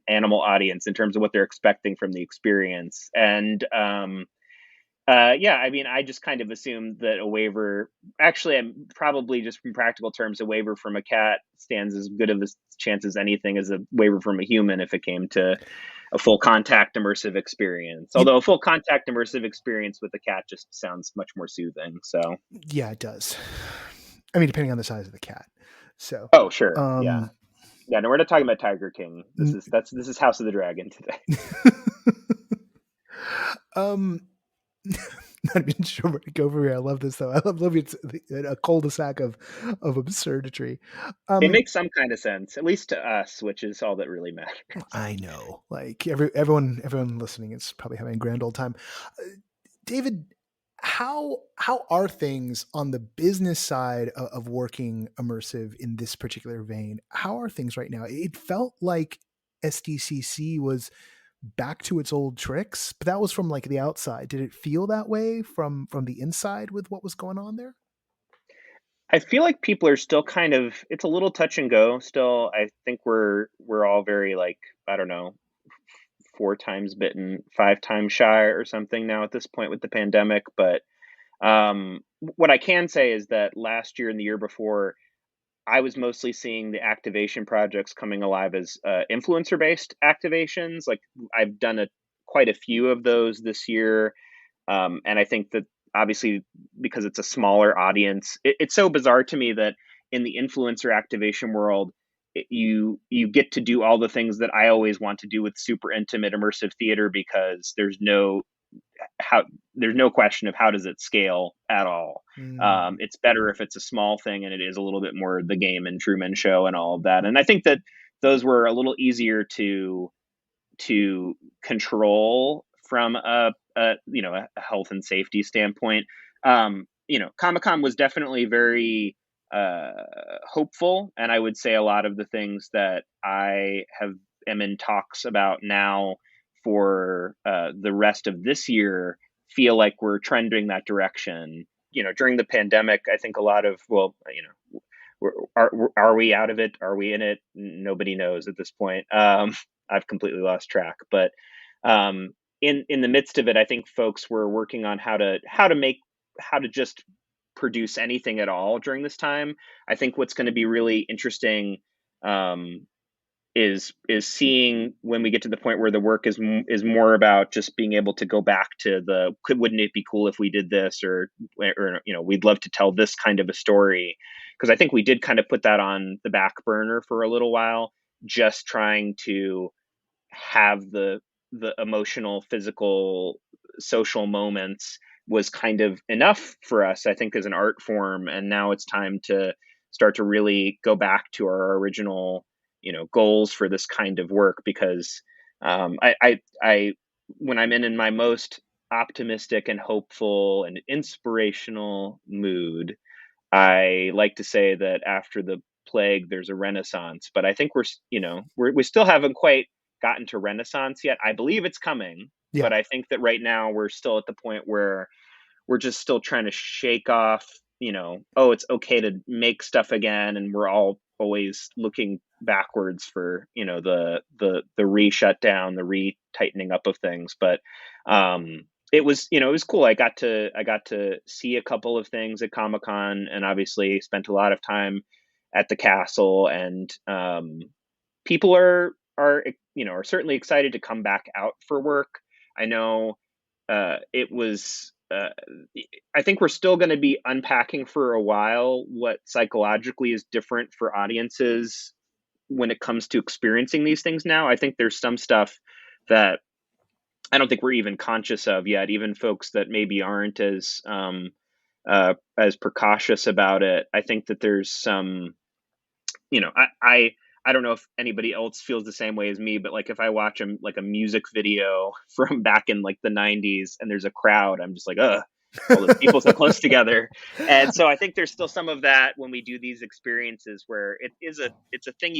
E: animal audience in terms of what they're expecting from the experience. And yeah, I mean, I just kind of assumed that a waiver, actually, I'm probably just from practical terms, a waiver from a cat stands as good of a chance as anything as a waiver from a human if it came to a full contact immersive experience. Although a full contact immersive experience with a cat just sounds much more soothing. So
B: yeah, it does. I mean, depending on the size of the cat. So
E: oh sure, yeah. No, we're not talking about Tiger King. This is House of the Dragon today.
B: Not even sure where to go from here. I love this though. I love it's a cul-de-sac of absurdity.
E: It makes some kind of sense, at least to us, which is all that really matters.
B: I know, like everyone listening is probably having a grand old time. David, how are things on the business side of working immersive in this particular vein? How are things right now? It felt like SDCC was back to its old tricks, but that was from like the outside. Did it feel that way from the inside with what was going on there?
E: I feel like people are still kind of, it's a little touch and go still. I think we're all very like, I don't know, 4 times bitten, 5 times shy or something now at this point with the pandemic. But what I can say is that last year and the year before, I was mostly seeing the activation projects coming alive as influencer-based activations. Like I've done quite a few of those this year, and I think that obviously because it's a smaller audience, it's so bizarre to me that in the influencer activation world, you get to do all the things that I always want to do with super intimate immersive theater because there's no question of how does it scale at all. It's better if it's a small thing and it is a little bit more the game and Truman Show and all of that. And I think that those were a little easier to control from a health and safety standpoint. Comic-Con was definitely very hopeful, and I would say a lot of the things that I am in talks about now for the rest of this year feel like we're trending that direction. During the pandemic, I think a lot of, are we out of it? Are we in it? Nobody knows at this point. I've completely lost track, but in the midst of it, I think folks were working on how to just produce anything at all during this time. I think what's going to be really interesting is seeing when we get to the point where the work is more about just being able to go back to wouldn't it be cool if we did this, or we'd love to tell this kind of a story, because I think we did kind of put that on the back burner for a little while, just trying to have the emotional, physical, social moments was kind of enough for us, I think, as an art form. And now it's time to start to really go back to our original, goals for this kind of work, because I when I'm in my most optimistic and hopeful and inspirational mood, I like to say that after the plague, there's a renaissance. But I think we still haven't quite gotten to renaissance yet. I believe it's coming,
B: Yeah.
E: but I think that right now we're still at the point where we're just still trying to shake off, it's okay to make stuff again, and we're all always looking backwards for, the re-shutdown, the re-tightening up of things. But it was cool. I got to see a couple of things at Comic-Con, and obviously spent a lot of time at the castle, and people are certainly excited to come back out for work. I know it was I think we're still going to be unpacking for a while what psychologically is different for audiences when it comes to experiencing these things now. I think there's some stuff that I don't think we're even conscious of yet, even folks that maybe aren't as precautious about it. I think that there's some, I don't know if anybody else feels the same way as me, but like if I watch a music video from back in like the 90s and there's a crowd, I'm just like, ugh, all those people so close together. And so I think there's still some of that when we do these experiences where it's a thing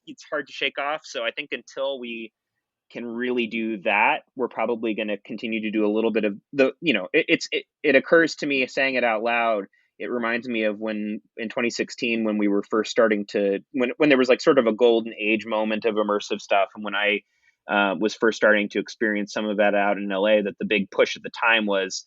E: it's hard to shake off. So I think until we can really do that, we're probably going to continue to do a little bit of it occurs to me, saying it out loud, it reminds me of when in 2016, when we were first starting to, when there was like sort of a golden age moment of immersive stuff. And when I was first starting to experience some of that out in LA, that the big push at the time was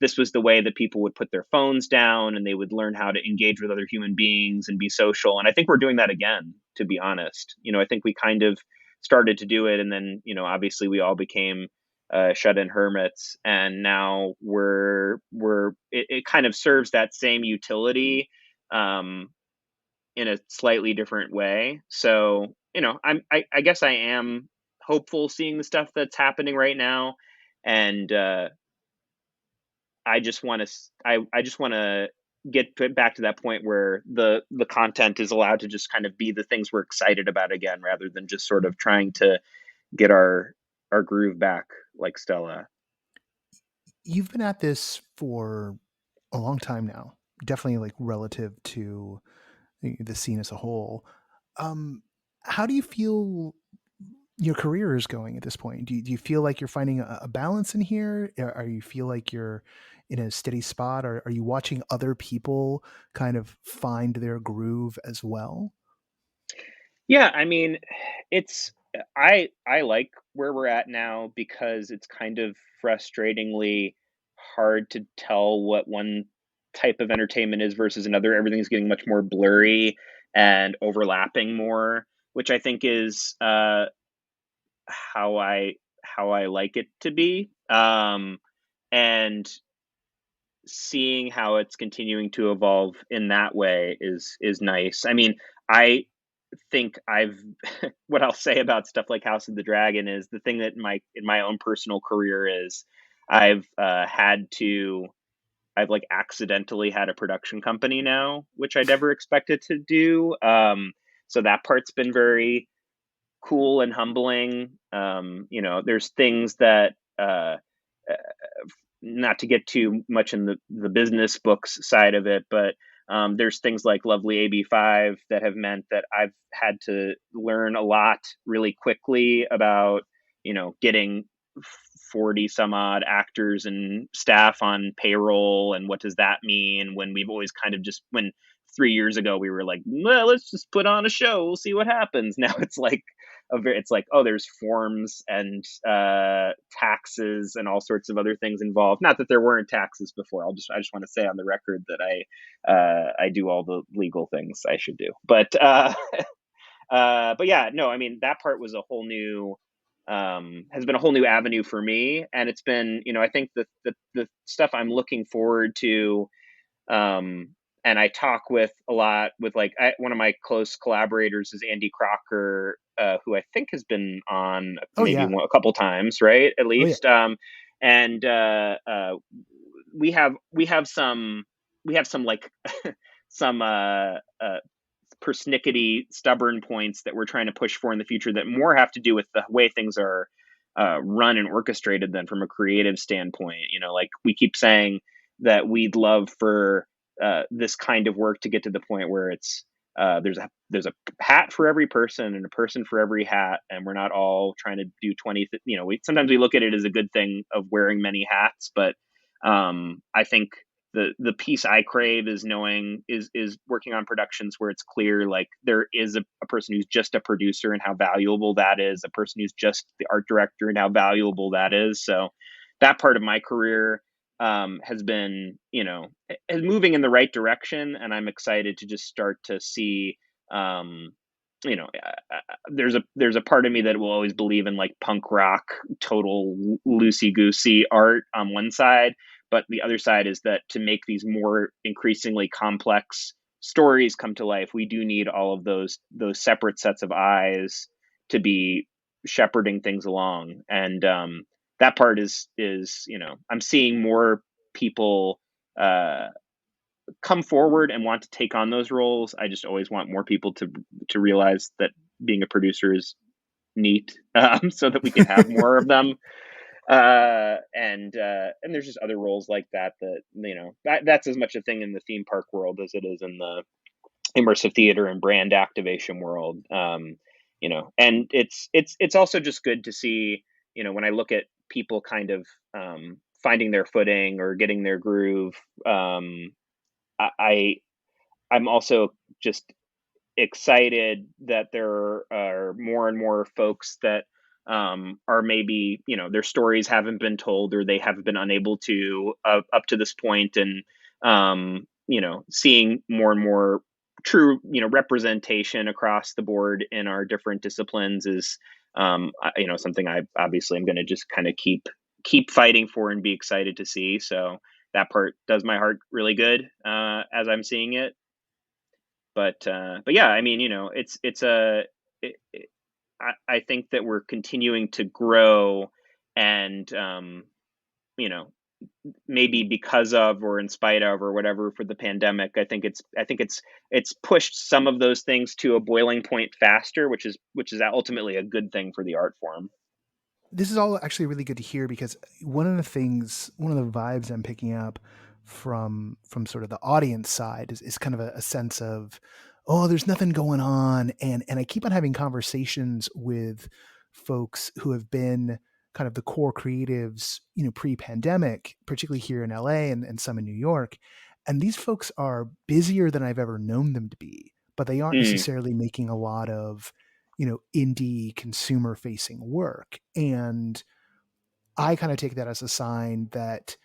E: this was the way that people would put their phones down and they would learn how to engage with other human beings and be social. And I think we're doing that again, to be honest. I think we kind of started to do it, and then obviously we all became shut-in hermits, and now it kind of serves that same utility in a slightly different way. So I guess I am hopeful seeing the stuff that's happening right now, and I just want to get back to that point where the content is allowed to just kind of be the things we're excited about again, rather than just sort of trying to get our groove back, like Stella.
B: You've been at this for a long time now, definitely like relative to the scene as a whole. How do you feel your career is going at this point? Do you feel like you're finding a balance in here? Or you feel like you're in a steady spot? Or are you watching other people kind of find their groove as well?
E: Yeah, I mean, I like where we're at now, because it's kind of frustratingly hard to tell what one type of entertainment is versus another. Everything's getting much more blurry and overlapping more, which I think is how I like it to be. And seeing how it's continuing to evolve in that way is nice. I mean, I think what I'll say about stuff like House of the Dragon is the thing that in my own personal career is I've like accidentally had a production company now, which I never expected to do. So that part's been very cool and humbling. There's things that not to get too much in the business books side of it, but there's things like Lovely AB5 that have meant that I've had to learn a lot really quickly about, getting 40 some odd actors and staff on payroll, and what does that mean, when we've always kind of just, when 3 years ago we were like, well, let's just put on a show, we'll see what happens. Now it's like, it's like, oh, there's forms and taxes and all sorts of other things involved. Not that there weren't taxes before. I just want to say on the record that I do all the legal things I should do. But yeah, no, I mean, that part was a whole new, has been a whole new avenue for me. And it's been, I think the stuff I'm looking forward to, and I talk with a lot with one of my close collaborators is Andy Crocker, who I think has been on a couple times, right? At least. And we have some like some persnickety stubborn points that we're trying to push for in the future that more have to do with the way things are run and orchestrated than from a creative standpoint. Like we keep saying that we'd love for this kind of work to get to the point where it's there's a hat for every person and a person for every hat, and we're not all trying to do 20. Sometimes we look at it as a good thing of wearing many hats, but I think the piece I crave is working on productions where it's clear, like there is a person who's just a producer and how valuable that is, a person who's just the art director and how valuable that is. So that part of my career has been, is moving in the right direction. And I'm excited to just start to see, there's a part of me that will always believe in like punk rock, total loosey-goosey art on one side. But the other side is that to make these more increasingly complex stories come to life, we do need all of those separate sets of eyes to be shepherding things along. And that part is I'm seeing more people come forward and want to take on those roles. I just always want more people to realize that being a producer is neat, so that we can have more of them. And there's just other roles like that that's as much a thing in the theme park world as it is in the immersive theater and brand activation world. And it's also just good to see, when I look at people kind of finding their footing or getting their groove, I'm also just excited that there are more and more folks that are maybe, their stories haven't been told or they have been unable to up to this point. And, seeing more and more true, representation across the board in our different disciplines is, something I obviously am going to just kind of keep fighting for and be excited to see. So that part does my heart really good as I'm seeing it. But yeah, I mean, I think that we're continuing to grow, and maybe because of or in spite of or whatever for the pandemic, I think it's pushed some of those things to a boiling point faster, which is ultimately a good thing for the art form.
B: This is all actually really good to hear, because one of the vibes I'm picking up from sort of the audience side is kind of a sense of, oh, there's nothing going on. And I keep on having conversations with folks who have been kind of the core creatives, pre-pandemic, particularly here in LA and some in New York. And these folks are busier than I've ever known them to be, but they aren't necessarily making a lot of, indie consumer facing work. And I kind of take that as a sign that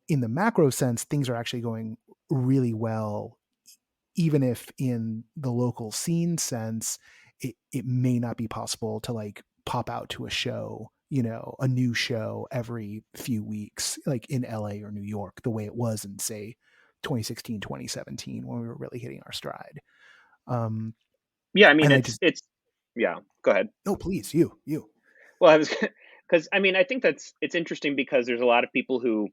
B: in the macro sense, things are actually going really well, even if in the local scene sense, it may not be possible to like pop out to a show, a new show every few weeks, like in LA or New York, the way it was in, say, 2016, 2017, when we were really hitting our stride.
E: Yeah, I mean, it's yeah, go ahead.
B: No, please, you.
E: Well, because I mean, I think it's interesting because there's a lot of people who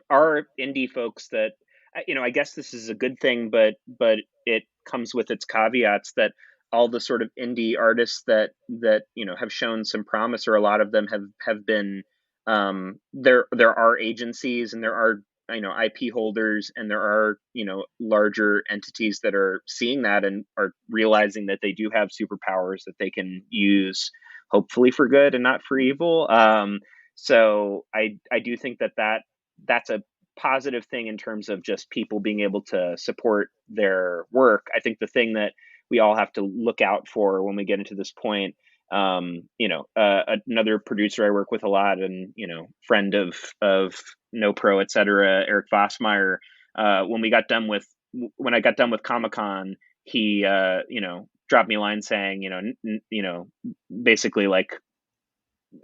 E: are indie folks that, I guess this is a good thing, but it comes with its caveats that all the sort of indie artists that have shown some promise, or a lot of them have been, there are agencies and there are, IP holders, and there are, larger entities that are seeing that and are realizing that they do have superpowers that they can use, hopefully for good and not for evil. So I do think that's a positive thing in terms of just people being able to support their work. I think the thing that we all have to look out for when we get into this point Another producer I work with a lot, and friend of No Pro, etc., Eric Vossmeyer. When I got done with Comic-Con, he dropped me a line saying, basically like,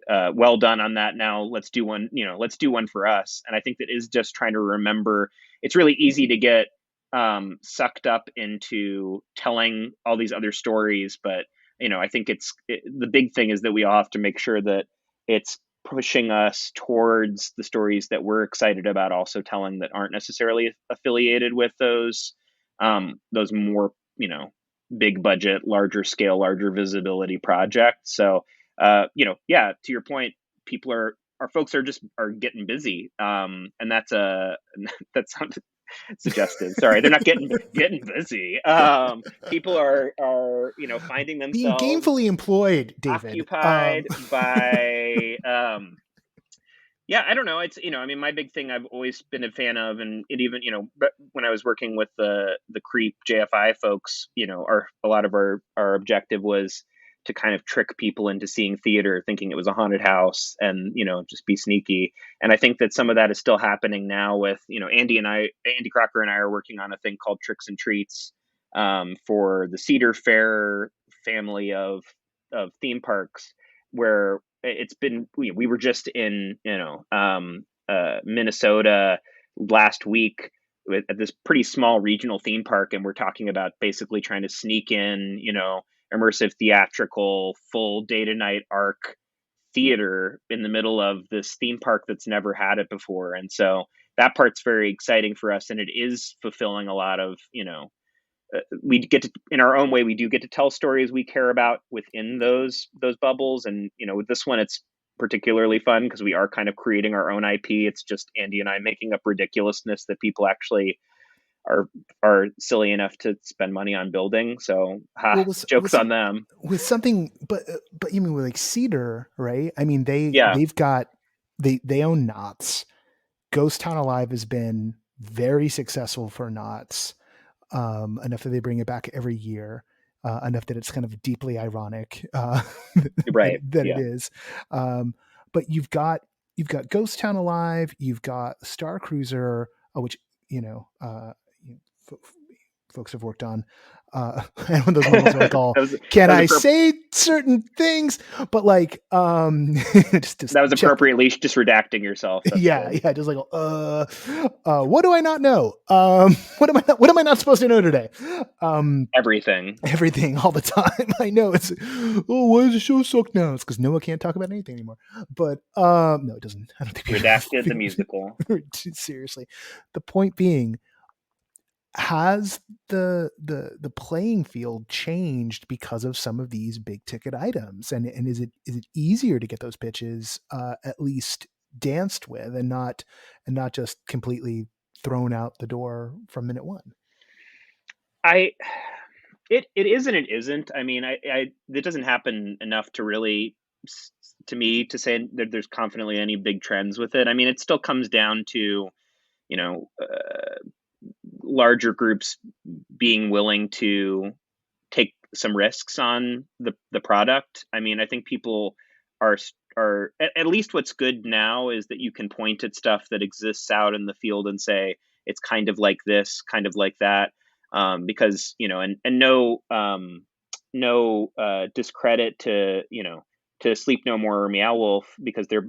E: well done on that. Now let's do one. Let's do one for us. And I think that is just trying to remember. It's really easy to get sucked up into telling all these other stories, but I think the big thing is that we all have to make sure that it's pushing us towards the stories that we're excited about also telling, that aren't necessarily affiliated with those more big budget, larger scale, larger visibility projects. So to your point, our folks are getting busy, and that sounded suggestive. Sorry, they're not getting busy. People are finding
B: being
E: themselves
B: gainfully employed, David,
E: occupied by I don't know. It's my big thing I've always been a fan of, and it even when I was working with the Creep JFI folks, a lot of our objective was to kind of trick people into seeing theater thinking it was a haunted house, and just be sneaky. And I think that some of that is still happening now with Andy Crocker and I are working on a thing called Tricks and Treats for the Cedar Fair family of theme parks, where we were just in Minnesota last week at this pretty small regional theme park, and we're talking about basically trying to sneak in immersive theatrical full day to night arc theater in the middle of this theme park that's never had it before. And so that part's very exciting for us, and it is fulfilling a lot of we get to, in our own way, we do get to tell stories we care about within those bubbles. And with this one, it's particularly fun because we are kind of creating our own IP. It's just Andy and I making up ridiculousness that people actually are silly enough to spend money on building. So jokes on them.
B: With something, but you mean with like Cedar, right? I mean they own Knott's. Ghost Town Alive has been very successful for Knott's. Enough that they bring it back every year, enough that it's kind of deeply ironic,
E: right?
B: That it is. But you've got Ghost Town Alive, you've got Star Cruiser, which folks have worked on. And one of those moments like, can I say certain things? But like,
E: just that was appropriately just redacting yourself.
B: That's good. Just like, what do I not know? What am I not supposed to know today? Everything all the time. I know it's, why does the show suck now? It's because Noah can't talk about anything anymore. But no, it doesn't. I don't think
E: redacted the musical.
B: Seriously, the point being, has the playing field changed because of some of these big ticket items, and is it easier to get those pitches at least danced with, and not just completely thrown out the door from minute one?
E: It is and it isn't. I mean, it doesn't happen enough to really, to me, to say that there's confidently any big trends with it. I mean, it still comes down to larger groups being willing to take some risks on the product. I mean, I think people are at least what's good now is that you can point at stuff that exists out in the field and say it's kind of like this, kind of like that, because and no discredit to to Sleep No More or Meow Wolf, because they're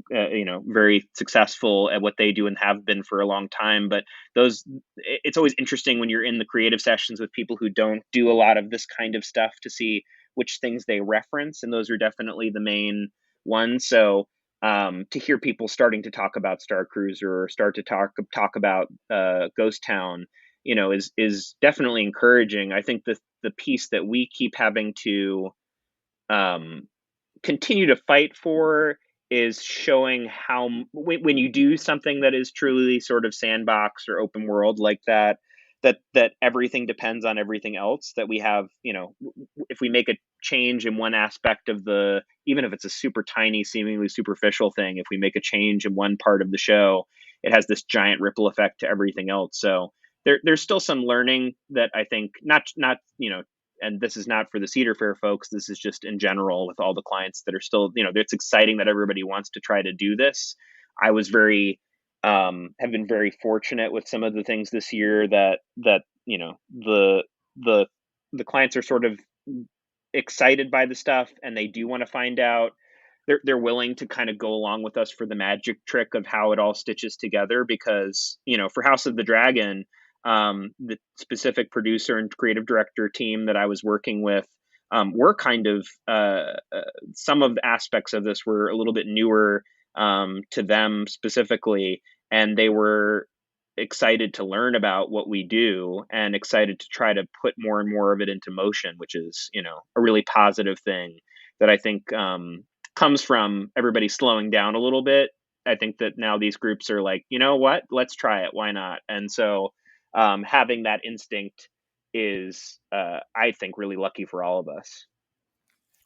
E: very successful at what they do and have been for a long time. But it's always interesting when you're in the creative sessions with people who don't do a lot of this kind of stuff to see which things they reference, and those are definitely the main ones. So to hear people starting to talk about Star Cruiser or start to talk about Ghost Town, is definitely encouraging. I think the piece that we keep having to continue to fight for is showing how when you do something that is truly sort of sandbox or open world like that everything depends on everything else, that we have, if we make a change in one aspect of even if it's a super tiny, seemingly superficial thing, if we make a change in one part of the show, it has this giant ripple effect to everything else. So there's still some learning that I think not and this is not for the Cedar Fair folks, this is just in general with all the clients that are still, it's exciting that everybody wants to try to do this. I was have been very fortunate with some of the things this year that the clients are sort of excited by the stuff, and they do want to find out. They're willing to kind of go along with us for the magic trick of how it all stitches together, because for House of the Dragon, the specific producer and creative director team that I was working with were kind of some of the aspects of this were a little bit newer to them specifically, and they were excited to learn about what we do and excited to try to put more and more of it into motion, which is a really positive thing that I think comes from everybody slowing down a little bit. I think that now these groups are like, you know what, let's try it, why not? And so having that instinct is I think really lucky for all of us.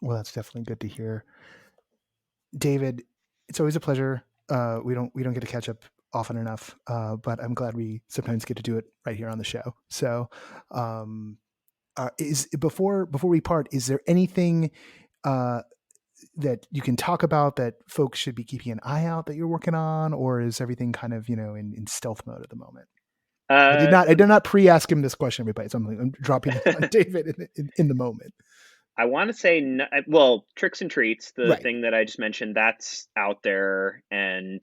B: Well, that's definitely good to hear. David, it's always a pleasure. We don't get to catch up often enough, but I'm glad we sometimes get to do it right here on the show. So before we part, is there anything that you can talk about that folks should be keeping an eye out that you're working on, or is everything kind of in stealth mode at the moment? I did not pre-ask him this question, everybody. So I'm dropping it on David in the moment.
E: I want to say, Tricks and Treats, the thing that I just mentioned, that's out there and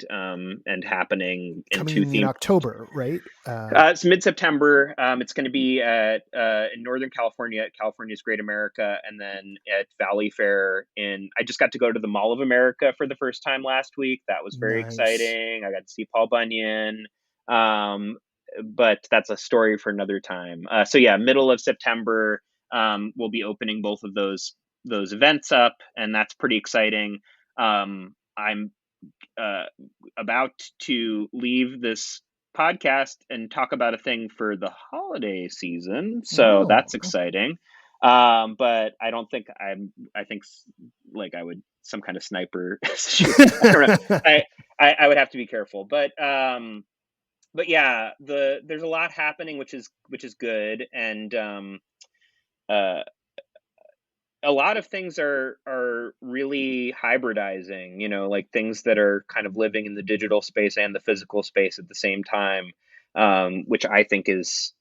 E: happening
B: in October, right?
E: It's mid-September. It's going to be in Northern California at California's Great America, and then at Valley Fair I just got to go to the Mall of America for the first time last week. That was very exciting. I got to see Paul Bunyan. But that's a story for another time. So yeah, middle of September, we'll be opening both of those events up, and that's pretty exciting. I'm about to leave this podcast and talk about a thing for the holiday season, so that's exciting. But I don't think I think like I would some kind of sniper shoot. I don't know. I would have to be careful, but yeah, there's a lot happening, which is good, and a lot of things are really hybridizing, like things that are kind of living in the digital space and the physical space at the same time, which I think is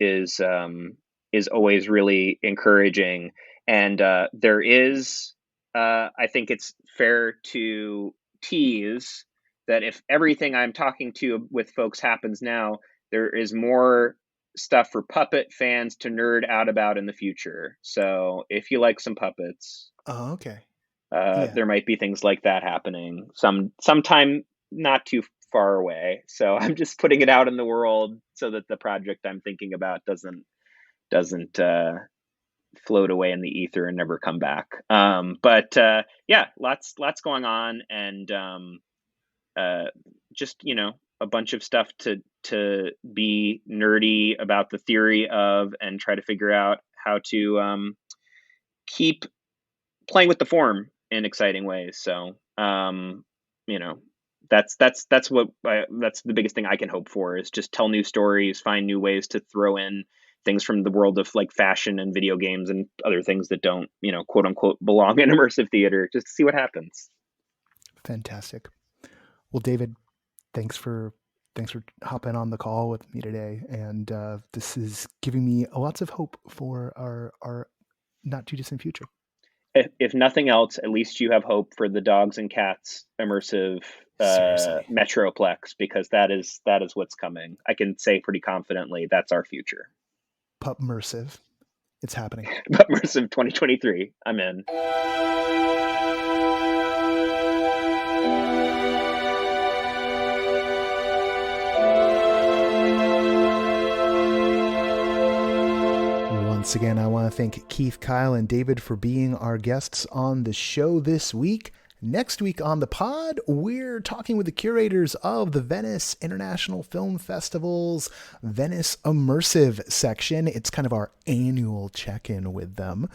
E: always really encouraging. And there is, I think it's fair to tease that if everything I'm talking to with folks happens now, there is more stuff for puppet fans to nerd out about in the future. So if you like some puppets, there might be things like that happening sometime not too far away. So I'm just putting it out in the world so that the project I'm thinking about doesn't float away in the ether and never come back. But yeah, lots going on, and just a bunch of stuff to be nerdy about the theory of, and try to figure out how to keep playing with the form in exciting ways. So that's the biggest thing I can hope for, is just tell new stories, find new ways to throw in things from the world of like fashion and video games and other things that don't, quote unquote, belong in immersive theater, just to see what happens.
B: Fantastic. Well, David, thanks for hopping on the call with me today. And this is giving me lots of hope for our not too distant future.
E: If nothing else, at least you have hope for the dogs and cats immersive Metroplex, because that is what's coming. I can say pretty confidently that's our future.
B: Pupmersive. It's happening.
E: Pupmersive 2023. I'm in.
B: Once again, I want to thank Keith, Kyle, and David for being our guests on the show this week. Next week on the pod, we're talking with the curators of the Venice International Film Festival's Venice Immersive section. It's kind of our annual check-in with them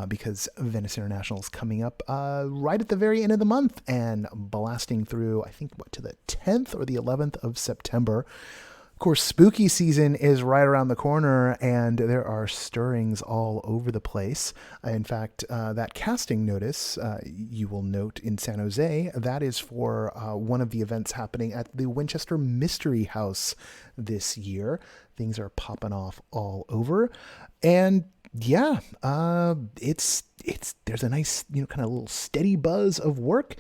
B: because Venice International is coming up right at the very end of the month and blasting through, I think, to the 10th or the 11th of September. Of course, spooky season is right around the corner, and there are stirrings all over the place. In fact, that casting notice, you will note in San Jose, that is for one of the events happening at the Winchester Mystery House this year. Things are popping off all over. And yeah, there's a nice, kind of little steady buzz of work.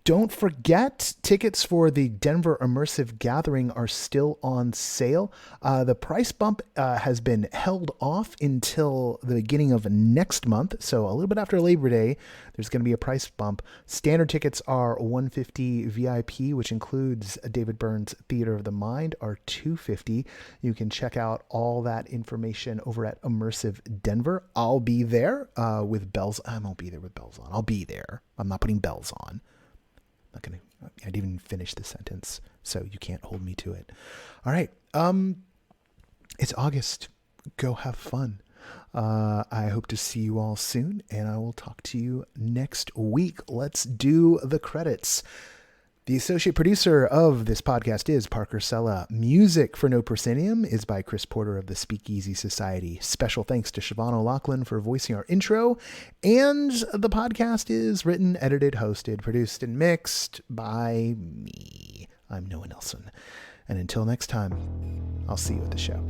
B: Don't forget, tickets for the Denver Immersive Gathering are still on sale. The price bump has been held off until the beginning of next month. So a little bit after Labor Day, there's going to be a price bump. Standard tickets are $150, VIP, which includes David Byrne's Theater of the Mind, are $250. You can check out all that information over at Immersive Denver. I'll be there with bells. I won't be there with bells on. I'll be there. I'm not putting bells on. I didn't even finish the sentence, so you can't hold me to it. All right. It's August. Go have fun. I hope to see you all soon, and I will talk to you next week. Let's do the credits. The associate producer of this podcast is Parker Sella. Music for No Proscenium is by Chris Porter of the Speakeasy Society. Special thanks to Siobhan O'Loughlin for voicing our intro. And the podcast is written, edited, hosted, produced, and mixed by me. I'm Noah Nelson. And until next time, I'll see you at the show.